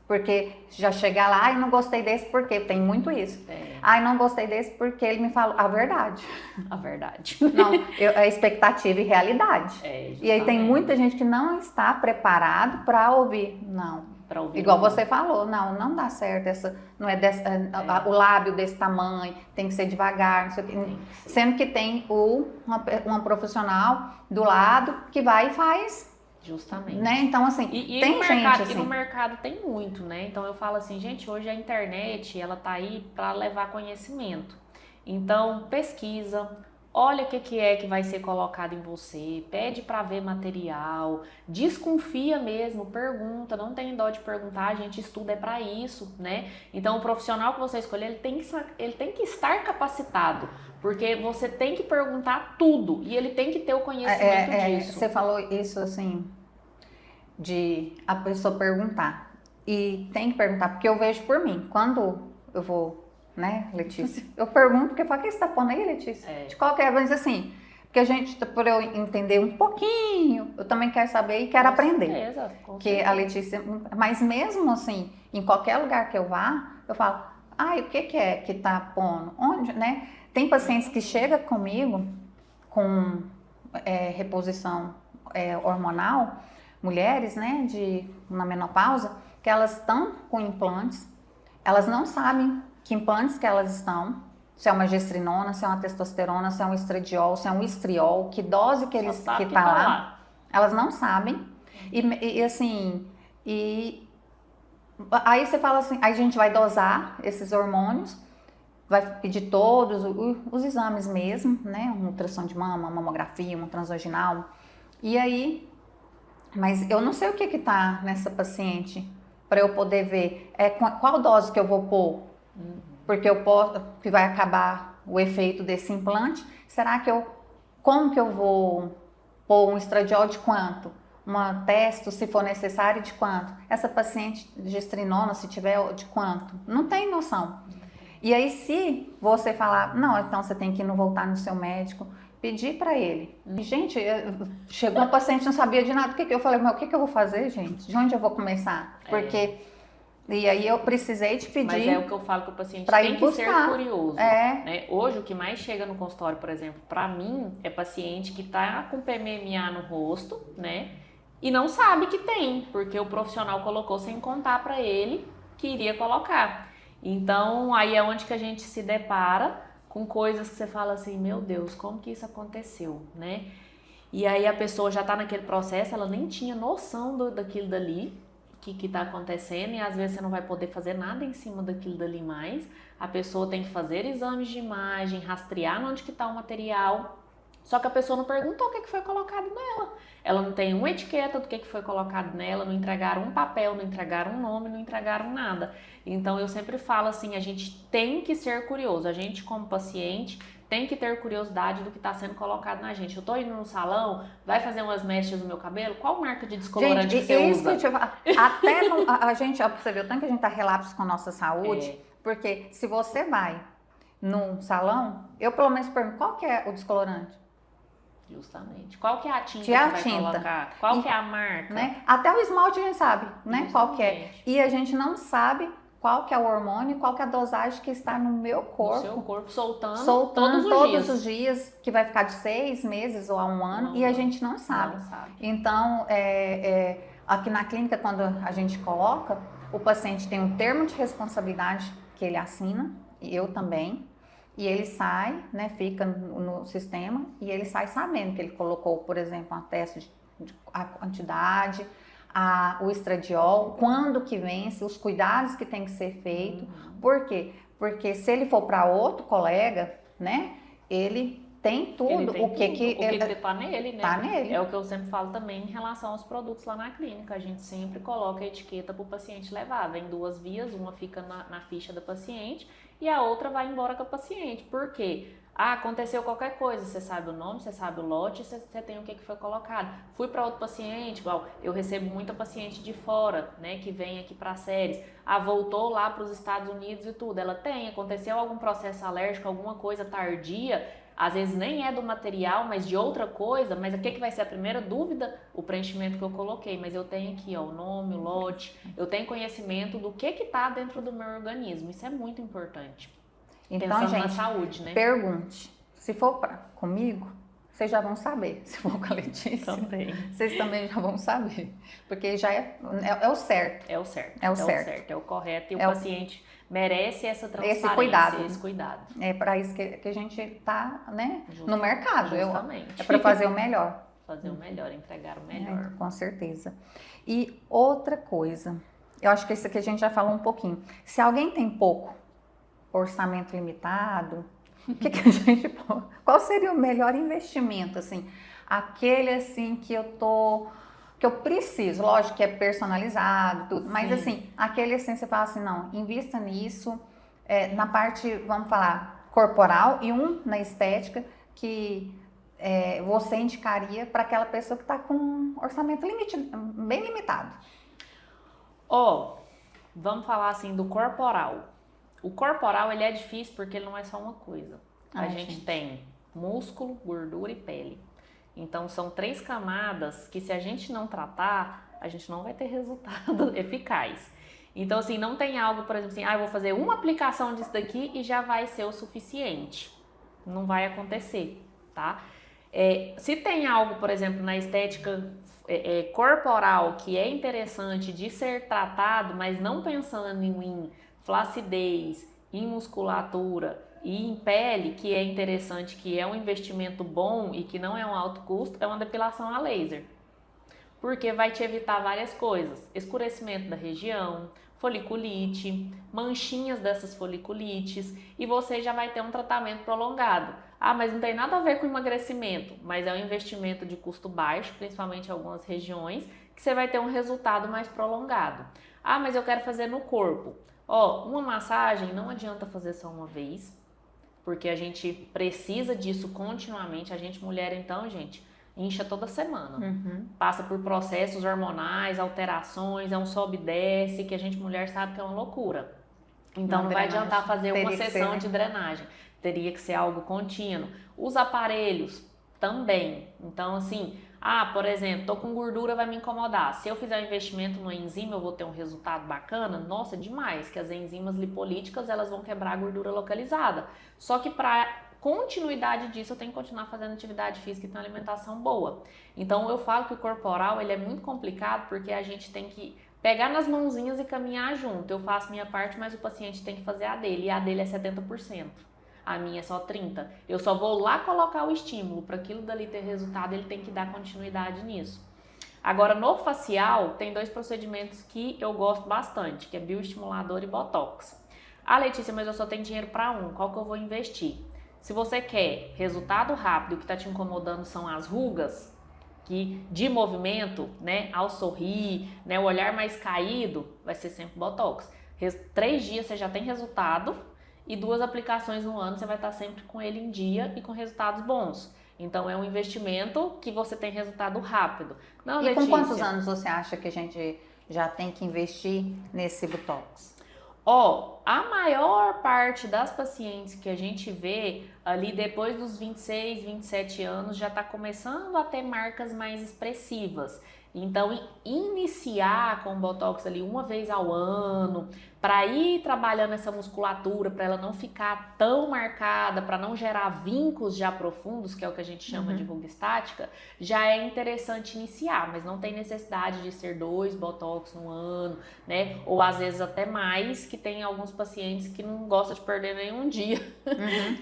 Speaker 2: Porque já chegar lá, ai, não gostei desse porque tem muito isso. Ai, não gostei desse porque ele me falou a verdade.
Speaker 1: A verdade.
Speaker 2: Não, é expectativa e realidade. E aí tem muita gente que não está preparado para ouvir. Não.
Speaker 1: Pra ouvir
Speaker 2: igual você falou, não dá certo. Essa, não é o lábio desse tamanho, tem que ser devagar. Não sei o que. Sendo que tem uma profissional do lado que vai e faz.
Speaker 1: Justamente.
Speaker 2: Né? Então, assim, tem gente assim.
Speaker 1: E no mercado tem muito, né? Então eu falo assim, gente, hoje a internet, ela tá aí para levar conhecimento. Então, pesquisa, olha o que é que vai ser colocado em você, pede para ver material, desconfia mesmo, pergunta, não tem dó de perguntar, a gente estuda para isso, né? Então, o profissional que você escolher, ele tem que estar capacitado. Porque você tem que perguntar tudo e ele tem que ter o conhecimento disso.
Speaker 2: Você falou isso assim, de a pessoa perguntar. E tem que perguntar, porque eu vejo por mim. Quando eu vou, né, Letícia? Eu pergunto, porque eu falo, o que você tá pondo aí, Letícia? De qualquer vez, assim, porque a gente, por eu entender um pouquinho, eu também quero saber e quero aprender.
Speaker 1: Com certeza.
Speaker 2: A Letícia, mas mesmo assim, em qualquer lugar que eu vá, eu falo, o que é que tá pondo? Onde, né? Tem pacientes que chegam comigo com reposição hormonal, mulheres, né, na menopausa, que elas estão com implantes, elas não sabem que implantes que elas estão, se é uma gestrinona, se é uma testosterona, se é um estradiol, se é um estriol, que dose que tá lá, elas não sabem, e assim, aí você fala assim, aí a gente vai dosar esses hormônios, vai pedir todos os exames mesmo, né? Uma ultrassom de mama, uma mamografia, uma transvaginal. E aí, mas eu não sei o que tá nessa paciente para eu poder ver qual dose que eu vou pôr, porque que vai acabar o efeito desse implante. Será como que eu vou pôr um estradiol de quanto? Uma testo, se for necessário, de quanto? Essa paciente gestrinona, se tiver, de quanto? Não tem noção. E aí, se você falar, não, então você tem que ir voltar no seu médico, pedir para ele. Gente, chegou um paciente, não sabia de nada. Eu falei, mas o que eu vou fazer, gente? De onde eu vou começar? Porque... E aí eu precisei te pedir.
Speaker 1: Mas é o que eu falo que o paciente tem que ser curioso. Né? Hoje o que mais chega no consultório, por exemplo, para mim, é paciente que tá com PMMA no rosto, né? E não sabe que tem, porque o profissional colocou sem contar para ele que iria colocar. Então, aí é onde que a gente se depara com coisas que você fala assim, meu Deus, como que isso aconteceu, né? E aí a pessoa já tá naquele processo, ela nem tinha noção daquilo dali, que tá acontecendo, e às vezes você não vai poder fazer nada em cima daquilo dali mais. A pessoa tem que fazer exames de imagem, rastrear onde que tá o material, só que a pessoa não perguntou o que foi colocado nela. Ela não tem uma etiqueta do que foi colocado nela, não entregaram um papel, não entregaram um nome, não entregaram nada. Então eu sempre falo assim, a gente tem que ser curioso, a gente como paciente tem que ter curiosidade do que está sendo colocado na gente. Eu tô indo no salão, vai fazer umas mechas no meu cabelo, qual marca de descolorante que você usa?
Speaker 2: Até a gente, você viu tanto que a gente tá relapso com a nossa saúde, porque se você vai num salão, eu pelo menos pergunto, qual que é o descolorante?
Speaker 1: Justamente. Qual que é a tinta que vai colocar? Qual que é a marca?
Speaker 2: Né? Até o esmalte a gente sabe, né? Qual que é. E a gente não sabe qual que é o hormônio, qual que é a dosagem que está no meu corpo. No
Speaker 1: seu corpo, soltando
Speaker 2: todos os dias, que vai ficar de 6 meses ou a 1 ano, e a gente não sabe. Então, aqui na clínica, quando a gente coloca, o paciente tem um termo de responsabilidade que ele assina, e eu também, e ele sai, né, fica no sistema, e ele sai sabendo que ele colocou, por exemplo, um teste de a quantidade, o estradiol, quando que vence, os cuidados que tem que ser feito. Por quê? Porque se ele for para outro colega, né, ele tem tudo.
Speaker 1: O que tá nele, né?
Speaker 2: Tá nele.
Speaker 1: É o que eu sempre falo também em relação aos produtos lá na clínica. A gente sempre coloca a etiqueta para o paciente levar. Vem 2 vias, uma fica na ficha da paciente e a outra vai embora com a paciente. Por quê? Aconteceu qualquer coisa, você sabe o nome, você sabe o lote, você tem o que foi colocado. Fui para outro paciente, igual eu recebo muita paciente de fora, né, que vem aqui para séries. Voltou lá para os Estados Unidos e tudo. Ela aconteceu algum processo alérgico, alguma coisa tardia, às vezes nem é do material, mas de outra coisa, mas o que vai ser a primeira dúvida? O preenchimento que eu coloquei, mas eu tenho aqui, ó, o nome, o lote, eu tenho conhecimento do que tá dentro do meu organismo, isso é muito importante.
Speaker 2: Então,
Speaker 1: pensando
Speaker 2: gente,
Speaker 1: na saúde, né?
Speaker 2: Pergunte. Se for comigo, vocês já vão saber. Se for com a Letícia,
Speaker 1: também.
Speaker 2: Vocês também já vão saber. Porque já é o certo.
Speaker 1: É o certo.
Speaker 2: É o certo.
Speaker 1: É o correto. E o paciente merece essa transparência,
Speaker 2: esse cuidado.
Speaker 1: Esse
Speaker 2: É para isso que a gente tá, né, no mercado.
Speaker 1: Justamente.
Speaker 2: É para fazer o melhor.
Speaker 1: Fazer o melhor, entregar o melhor.
Speaker 2: Com certeza. E outra coisa, eu acho que isso aqui a gente já falou um pouquinho. Se alguém tem pouco orçamento limitado, o que a gente pode? Qual seria o melhor investimento, assim? Aquele, assim, que eu preciso, lógico que é personalizado, tudo, mas
Speaker 1: Sim.
Speaker 2: assim, aquele assim, você fala assim, não, invista nisso, na parte, vamos falar, corporal e na estética, que você indicaria para aquela pessoa que está com um orçamento bem limitado.
Speaker 1: Vamos falar assim do corporal. O corporal, ele é difícil porque ele não é só uma coisa. A gente tem músculo, gordura e pele. Então, são 3 camadas que se a gente não tratar, a gente não vai ter resultado eficaz. Então, assim, não tem algo, por exemplo, assim, eu vou fazer uma aplicação disso daqui e já vai ser o suficiente. Não vai acontecer, tá? Se tem algo, por exemplo, na estética corporal que é interessante de ser tratado, mas não pensando em flacidez, em musculatura e em pele, que é interessante, que é um investimento bom e que não é um alto custo, é uma depilação a laser. Porque vai te evitar várias coisas: escurecimento da região, foliculite, manchinhas dessas foliculites, e você já vai ter um tratamento prolongado. Mas não tem nada a ver com emagrecimento, mas é um investimento de custo baixo, principalmente em algumas regiões, que você vai ter um resultado mais prolongado. Mas eu quero fazer no corpo. Uma massagem não adianta fazer só uma vez, porque a gente precisa disso continuamente. A gente, mulher, então, gente, incha toda semana. Passa por processos hormonais, alterações, é um sobe e desce, que a gente, mulher, sabe que é uma loucura. Então não vai adiantar fazer uma
Speaker 2: Teria que
Speaker 1: sessão
Speaker 2: ser, né?
Speaker 1: de drenagem. Teria que ser algo contínuo. Os aparelhos também. Então, assim, por exemplo, tô com gordura, vai me incomodar. Se eu fizer um investimento no enzima, eu vou ter um resultado bacana? Nossa, demais, que as enzimas lipolíticas, elas vão quebrar a gordura localizada. Só que para continuidade disso, eu tenho que continuar fazendo atividade física e ter uma alimentação boa. Então, eu falo que o corporal, ele é muito complicado porque a gente tem que pegar nas mãozinhas e caminhar junto. Eu faço minha parte, mas o paciente tem que fazer a dele. E a dele é 70%. A minha é só 30%. Eu só vou lá colocar o estímulo. Para aquilo dali ter resultado, ele tem que dar continuidade nisso. Agora, no facial, tem 2 procedimentos que eu gosto bastante, que é bioestimulador e botox. Letícia, mas eu só tenho dinheiro para um. Qual que eu vou investir? Se você quer resultado rápido, o que está te incomodando são as rugas, que de movimento, né, ao sorrir, né, o olhar mais caído, vai ser sempre botox. 3 dias você já tem resultado e 2 aplicações no ano você vai estar sempre com ele em dia e com resultados bons. Então é um investimento que você tem resultado rápido. Não,
Speaker 2: E
Speaker 1: Letícia,
Speaker 2: com quantos anos você acha que a gente já tem que investir nesse botox?
Speaker 1: A maior parte das pacientes que a gente vê ali depois dos 26, 27 anos já está começando a ter marcas mais expressivas. Então, iniciar com botox ali uma vez ao ano, para ir trabalhando essa musculatura, para ela não ficar tão marcada, para não gerar vincos já profundos, que é o que a gente chama de ruga estática, já é interessante iniciar, mas não tem necessidade de ser 2 botox no ano, né? Ou às vezes até mais, que tem alguns pacientes que não gostam de perder nenhum dia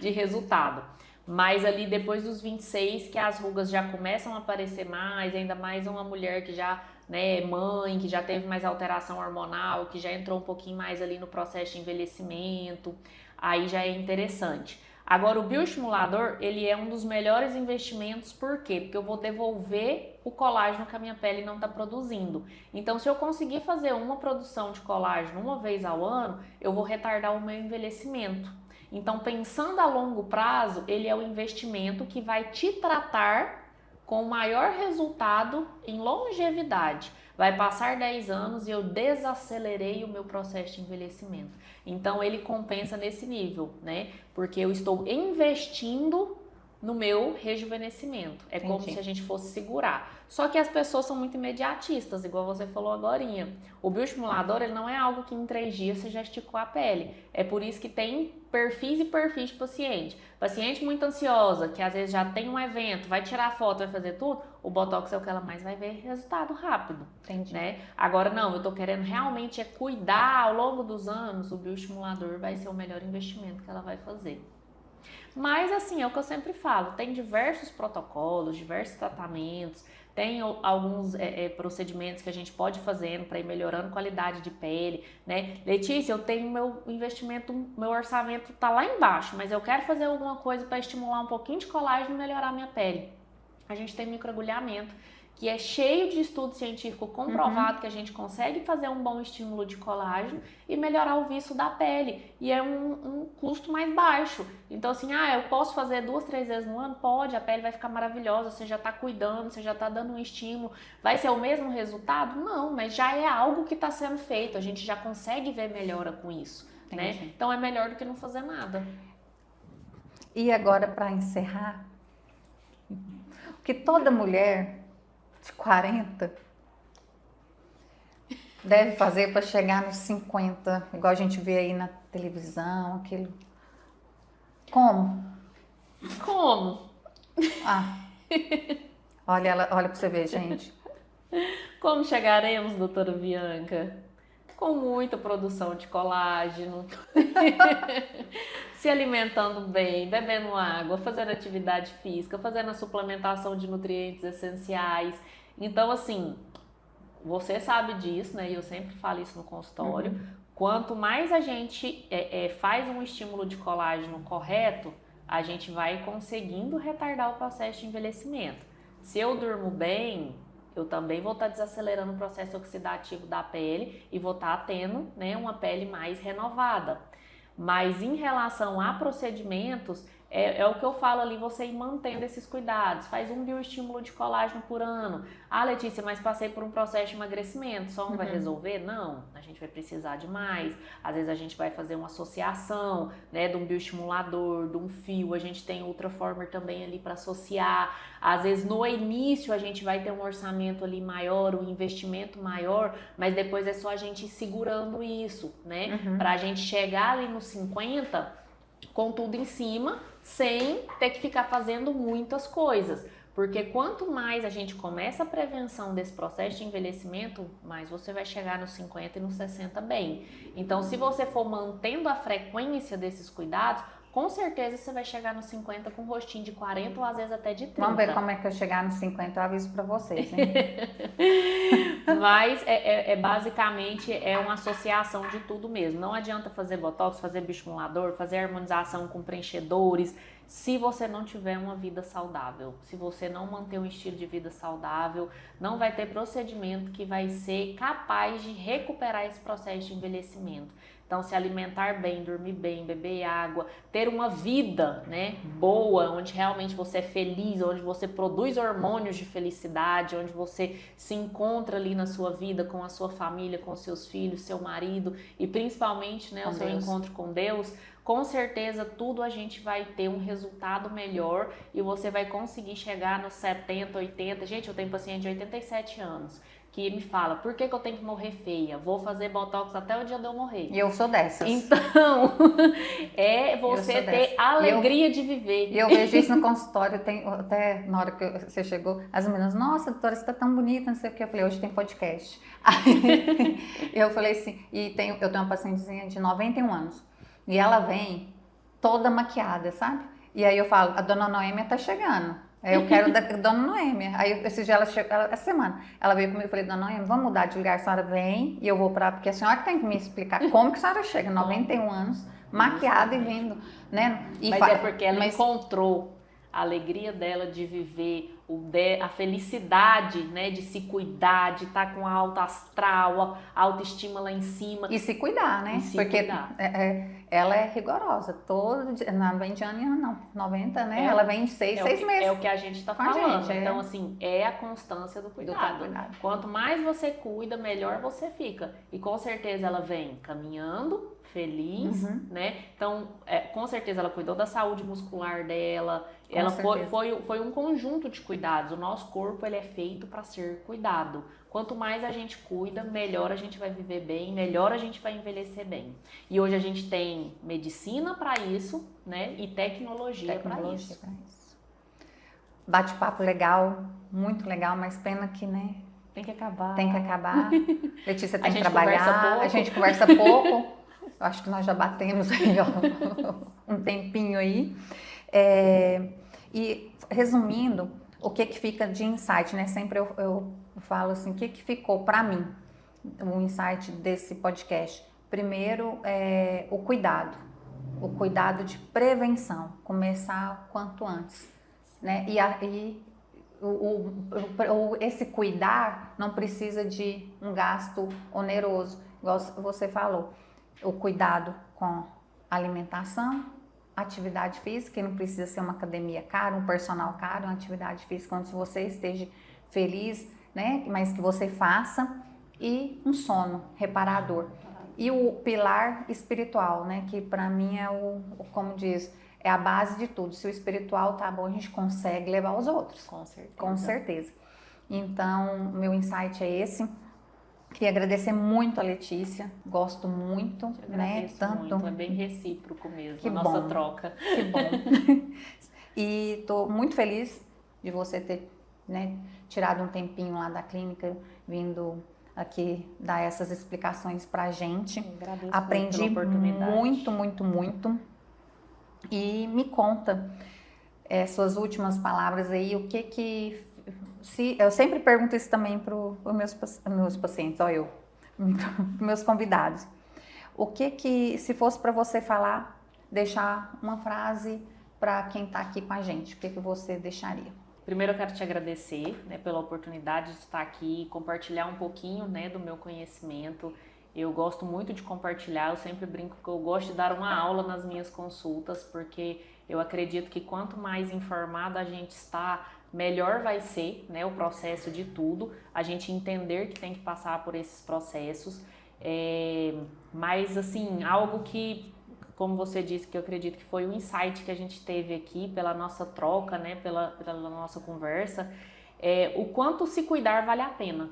Speaker 1: de resultado. Mas ali depois dos 26 que as rugas já começam a aparecer mais, ainda mais uma mulher que já, né, é mãe, que já teve mais alteração hormonal, que já entrou um pouquinho mais ali no processo de envelhecimento, aí já é interessante. Agora o bioestimulador, ele é um dos melhores investimentos, por quê? Porque eu vou devolver o colágeno que a minha pele não está produzindo. Então se eu conseguir fazer uma produção de colágeno uma vez ao ano, eu vou retardar o meu envelhecimento. Então, pensando a longo prazo, ele é o investimento que vai te tratar com maior resultado em longevidade. Vai passar 10 anos e eu desacelerei o meu processo de envelhecimento. Então, ele compensa nesse nível, né? Porque eu estou investindo no meu rejuvenescimento. É como se a gente fosse segurar. Só que as pessoas são muito imediatistas, igual você falou agorinha. O bioestimulador, ele não é algo que em 3 dias você já esticou a pele. É por isso que tem perfis e perfis de paciente. Paciente muito ansiosa, que às vezes já tem um evento, vai tirar foto, vai fazer tudo, o botox é o que ela mais vai ver resultado rápido.
Speaker 2: Entendi.
Speaker 1: Né? Agora não, eu tô querendo realmente cuidar ao longo dos anos, o bioestimulador vai ser o melhor investimento que ela vai fazer. Mas assim, é o que eu sempre falo, tem diversos protocolos, diversos tratamentos, tem alguns procedimentos que a gente pode fazer para ir melhorando qualidade de pele, né? Letícia, eu tenho meu investimento, meu orçamento tá lá embaixo, mas eu quero fazer alguma coisa para estimular um pouquinho de colágeno e melhorar minha pele. A gente tem microagulhamento, que é cheio de estudo científico comprovado que a gente consegue fazer um bom estímulo de colágeno e melhorar o viço da pele. E é um custo mais baixo. Então assim, eu posso fazer 2, 3 vezes no ano? Pode, a pele vai ficar maravilhosa, você já está cuidando, você já está dando um estímulo. Vai ser o mesmo resultado? Não, mas já é algo que está sendo feito, a gente já consegue ver melhora com isso. Né? Então é melhor do que não fazer nada.
Speaker 2: E agora, para encerrar, o que toda mulher de 40 deve fazer para chegar nos 50, igual a gente vê aí na televisão, aquilo. Como? Olha para você ver, gente.
Speaker 1: Como chegaremos, doutora Bianca? Com muita produção de colágeno, se alimentando bem, bebendo água, fazendo atividade física, fazendo a suplementação de nutrientes essenciais. Então, assim, você sabe disso, né? E eu sempre falo isso no consultório. Quanto mais a gente faz um estímulo de colágeno correto, a gente vai conseguindo retardar o processo de envelhecimento. Se eu durmo bem, eu também vou estar desacelerando o processo oxidativo da pele e vou estar tendo, né, uma pele mais renovada. Mas em relação a procedimentos, É o que eu falo ali, você ir mantendo esses cuidados. Faz um bioestímulo de colágeno por ano. Ah, Letícia, mas passei por um processo de emagrecimento, só um vai resolver? Não, a gente vai precisar de mais. Às vezes a gente vai fazer uma associação, né, de um bioestimulador, de um fio. A gente tem Ultraformer também ali para associar. Às vezes no início a gente vai ter um orçamento ali maior, um investimento maior, mas depois é só a gente ir segurando isso, né? Pra gente chegar ali nos 50 com tudo em cima, sem ter que ficar fazendo muitas coisas. Porque quanto mais a gente começa a prevenção desse processo de envelhecimento, mais você vai chegar nos 50 e nos 60 bem. Então, se você for mantendo a frequência desses cuidados, com certeza você vai chegar nos 50 com um rostinho de 40 ou às vezes até de 30.
Speaker 2: Vamos ver como é que eu chegar nos 50, eu aviso pra vocês, hein?
Speaker 1: Mas basicamente é uma associação de tudo mesmo. Não adianta fazer botox, fazer bioestimulador, fazer harmonização com preenchedores, se você não tiver uma vida saudável. Se você não manter um estilo de vida saudável, não vai ter procedimento que vai ser capaz de recuperar esse processo de envelhecimento. Então, se alimentar bem, dormir bem, beber água, ter uma vida, né, boa, onde realmente você é feliz, onde você produz hormônios de felicidade, onde você se encontra ali na sua vida com a sua família, com seus filhos, seu marido e principalmente, né, o seu encontro com Deus, com certeza tudo a gente vai ter um resultado melhor e você vai conseguir chegar nos 70, 80. Gente, eu tenho paciente de 87 anos. Que me fala, por que eu tenho que morrer feia? Vou fazer botox até o dia de eu morrer.
Speaker 2: E eu sou dessas.
Speaker 1: Então, é você ter alegria de viver.
Speaker 2: E eu vejo isso no consultório, até na hora que você chegou, as meninas, nossa, doutora, você tá tão bonita, não sei o que. Eu falei, hoje tem podcast. Aí eu falei assim, eu tenho uma pacientezinha de 91 anos, e ela vem toda maquiada, sabe? E aí eu falo, a dona Noêmia tá chegando. Eu quero da dona Noêmia. Aí esse dia essa semana, ela veio comigo e falei, dona Noêmia, vamos mudar de lugar, a senhora vem e eu vou porque a senhora tem que me explicar como que a senhora chega, 91 anos, maquiada e vindo, né?
Speaker 1: Mas é porque ela encontrou a alegria dela de viver, a felicidade, né, de se cuidar, de estar com a alta astral, a autoestima lá em cima.
Speaker 2: E se cuidar, né? Porque ela é rigorosa. Todo dia, não vem de ano em ano, não. 90, né? Ela vem de 6 meses.
Speaker 1: É o que a gente está falando. Então, assim, é a constância do cuidado. Quanto mais você cuida, melhor você fica. E com certeza ela vem caminhando, feliz, né? Então, com certeza ela cuidou da saúde muscular dela. Ela foi um conjunto de cuidados. O nosso corpo, ele é feito para ser cuidado. Quanto mais a gente cuida, melhor a gente vai viver bem, melhor a gente vai envelhecer bem. E hoje a gente tem medicina para isso, né? E tecnologia para isso.
Speaker 2: Bate-papo legal, muito legal, mas pena que, né?
Speaker 1: Tem que acabar.
Speaker 2: Tem que acabar. Letícia tem que trabalhar, a gente conversa pouco. Eu acho que nós já batemos aí, ó, um tempinho aí. E resumindo, o que fica de insight, né? Sempre eu falo assim, o que ficou para mim, o insight desse podcast? Primeiro, o cuidado de prevenção, começar o quanto antes, né? E esse cuidar não precisa de um gasto oneroso, igual você falou. O cuidado com alimentação, atividade física, que não precisa ser uma academia cara, um personal caro, uma atividade física onde você esteja feliz, né? Mas que você faça, e um sono reparador. E o pilar espiritual, né? Que para mim é como diz, é a base de tudo. Se o espiritual tá bom, a gente consegue levar os outros.
Speaker 1: Com certeza.
Speaker 2: Com certeza. Então, meu insight é esse. Queria agradecer muito a Letícia, gosto muito, né?
Speaker 1: Tanto muito. É bem recíproco mesmo,
Speaker 2: que
Speaker 1: a nossa
Speaker 2: bom,
Speaker 1: troca.
Speaker 2: Que bom. E tô muito feliz de você ter, né, tirado um tempinho lá da clínica, vindo aqui dar essas explicações pra gente. Aprendi muito, muito, muito. E me conta suas últimas palavras aí, o que eu sempre pergunto isso também para os meus pacientes, meus convidados. O que se fosse para você falar, deixar uma frase para quem está aqui com a gente, o que você deixaria?
Speaker 1: Primeiro eu quero te agradecer, né, pela oportunidade de estar aqui e compartilhar um pouquinho, né, do meu conhecimento. Eu gosto muito de compartilhar, eu sempre brinco que eu gosto de dar uma aula nas minhas consultas, porque Eu acredito que quanto mais informado a gente está, melhor vai ser, né, o processo de tudo, a gente entender que tem que passar por esses processos, mas assim, algo que, como você disse, que eu acredito que foi o insight que a gente teve aqui pela nossa troca, né, pela nossa conversa, o quanto se cuidar vale a pena.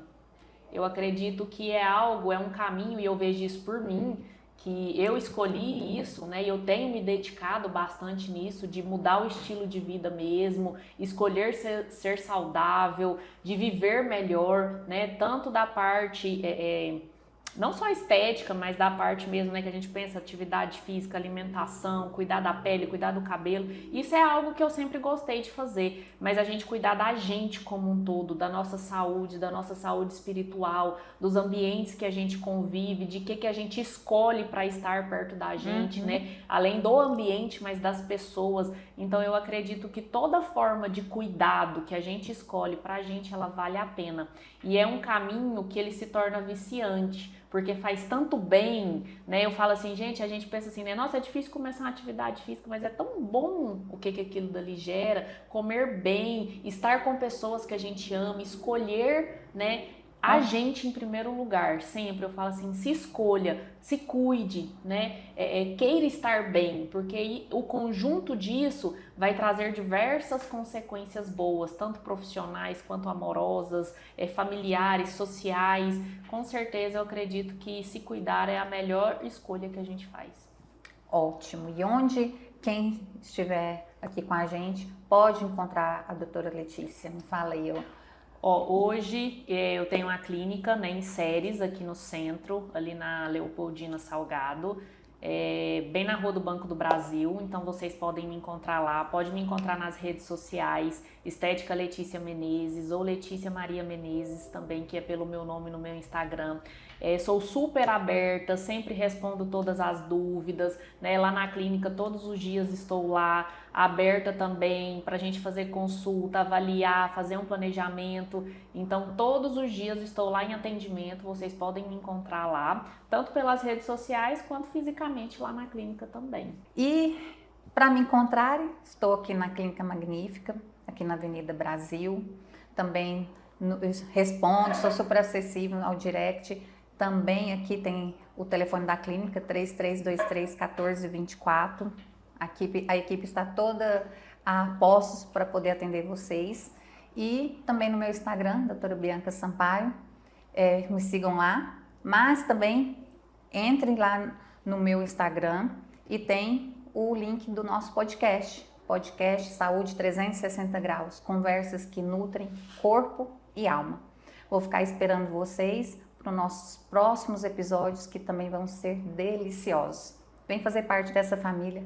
Speaker 1: Eu acredito que é um caminho, e eu vejo isso por mim, que eu escolhi isso, né? E eu tenho me dedicado bastante nisso, de mudar o estilo de vida mesmo, escolher ser saudável, de viver melhor, né? Tanto da parte não só estética, mas da parte mesmo, né, que a gente pensa, atividade física, alimentação, cuidar da pele, cuidar do cabelo. Isso é algo que eu sempre gostei de fazer, mas a gente cuidar da gente como um todo, da nossa saúde espiritual, dos ambientes que a gente convive, de que a gente escolhe para estar perto da gente, né? Além do ambiente, mas das pessoas. Então eu acredito que toda forma de cuidado que a gente escolhe pra gente, ela vale a pena. E é um caminho que ele se torna viciante, porque faz tanto bem, né? Eu falo assim, gente, a gente pensa assim, né? Nossa, é difícil começar uma atividade física, mas é tão bom o que aquilo dali gera, comer bem, estar com pessoas que a gente ama, escolher, né? A gente em primeiro lugar, sempre eu falo assim, se escolha, se cuide, né? Queira estar bem, porque o conjunto disso vai trazer diversas consequências boas, tanto profissionais quanto amorosas, familiares, sociais. Com certeza eu acredito que se cuidar é a melhor escolha que a gente faz.
Speaker 2: Ótimo. E onde quem estiver aqui com a gente pode encontrar a doutora Letícia? Me fala aí,
Speaker 1: Hoje eu tenho uma clínica, né, em Ceres, aqui no centro, ali na Leopoldina Salgado, bem na Rua do Banco do Brasil, então vocês podem me encontrar lá, pode me encontrar nas redes sociais, Estética Letícia Menezes ou Letícia Maria Menezes também, que é pelo meu nome no meu Instagram. Sou super aberta, sempre respondo todas as dúvidas, né? Lá na clínica todos os dias estou lá, aberta também para a gente fazer consulta, avaliar, fazer um planejamento. Então todos os dias estou lá em atendimento, vocês podem me encontrar lá, tanto pelas redes sociais quanto fisicamente lá na clínica também.
Speaker 2: E para me encontrarem, estou aqui na Clínica Magnífica, aqui na Avenida Brasil, também respondo, sou super acessível ao direct. Também aqui tem o telefone da clínica, 3323-1424. A equipe está toda a postos para poder atender vocês. E também no meu Instagram, doutora Bianca Sampaio, me sigam lá. Mas também entrem lá no meu Instagram e tem o link do nosso podcast Saúde 360 Graus, conversas que nutrem corpo e alma. Vou ficar esperando vocês para os nossos próximos episódios, que também vão ser deliciosos. Vem fazer parte dessa família.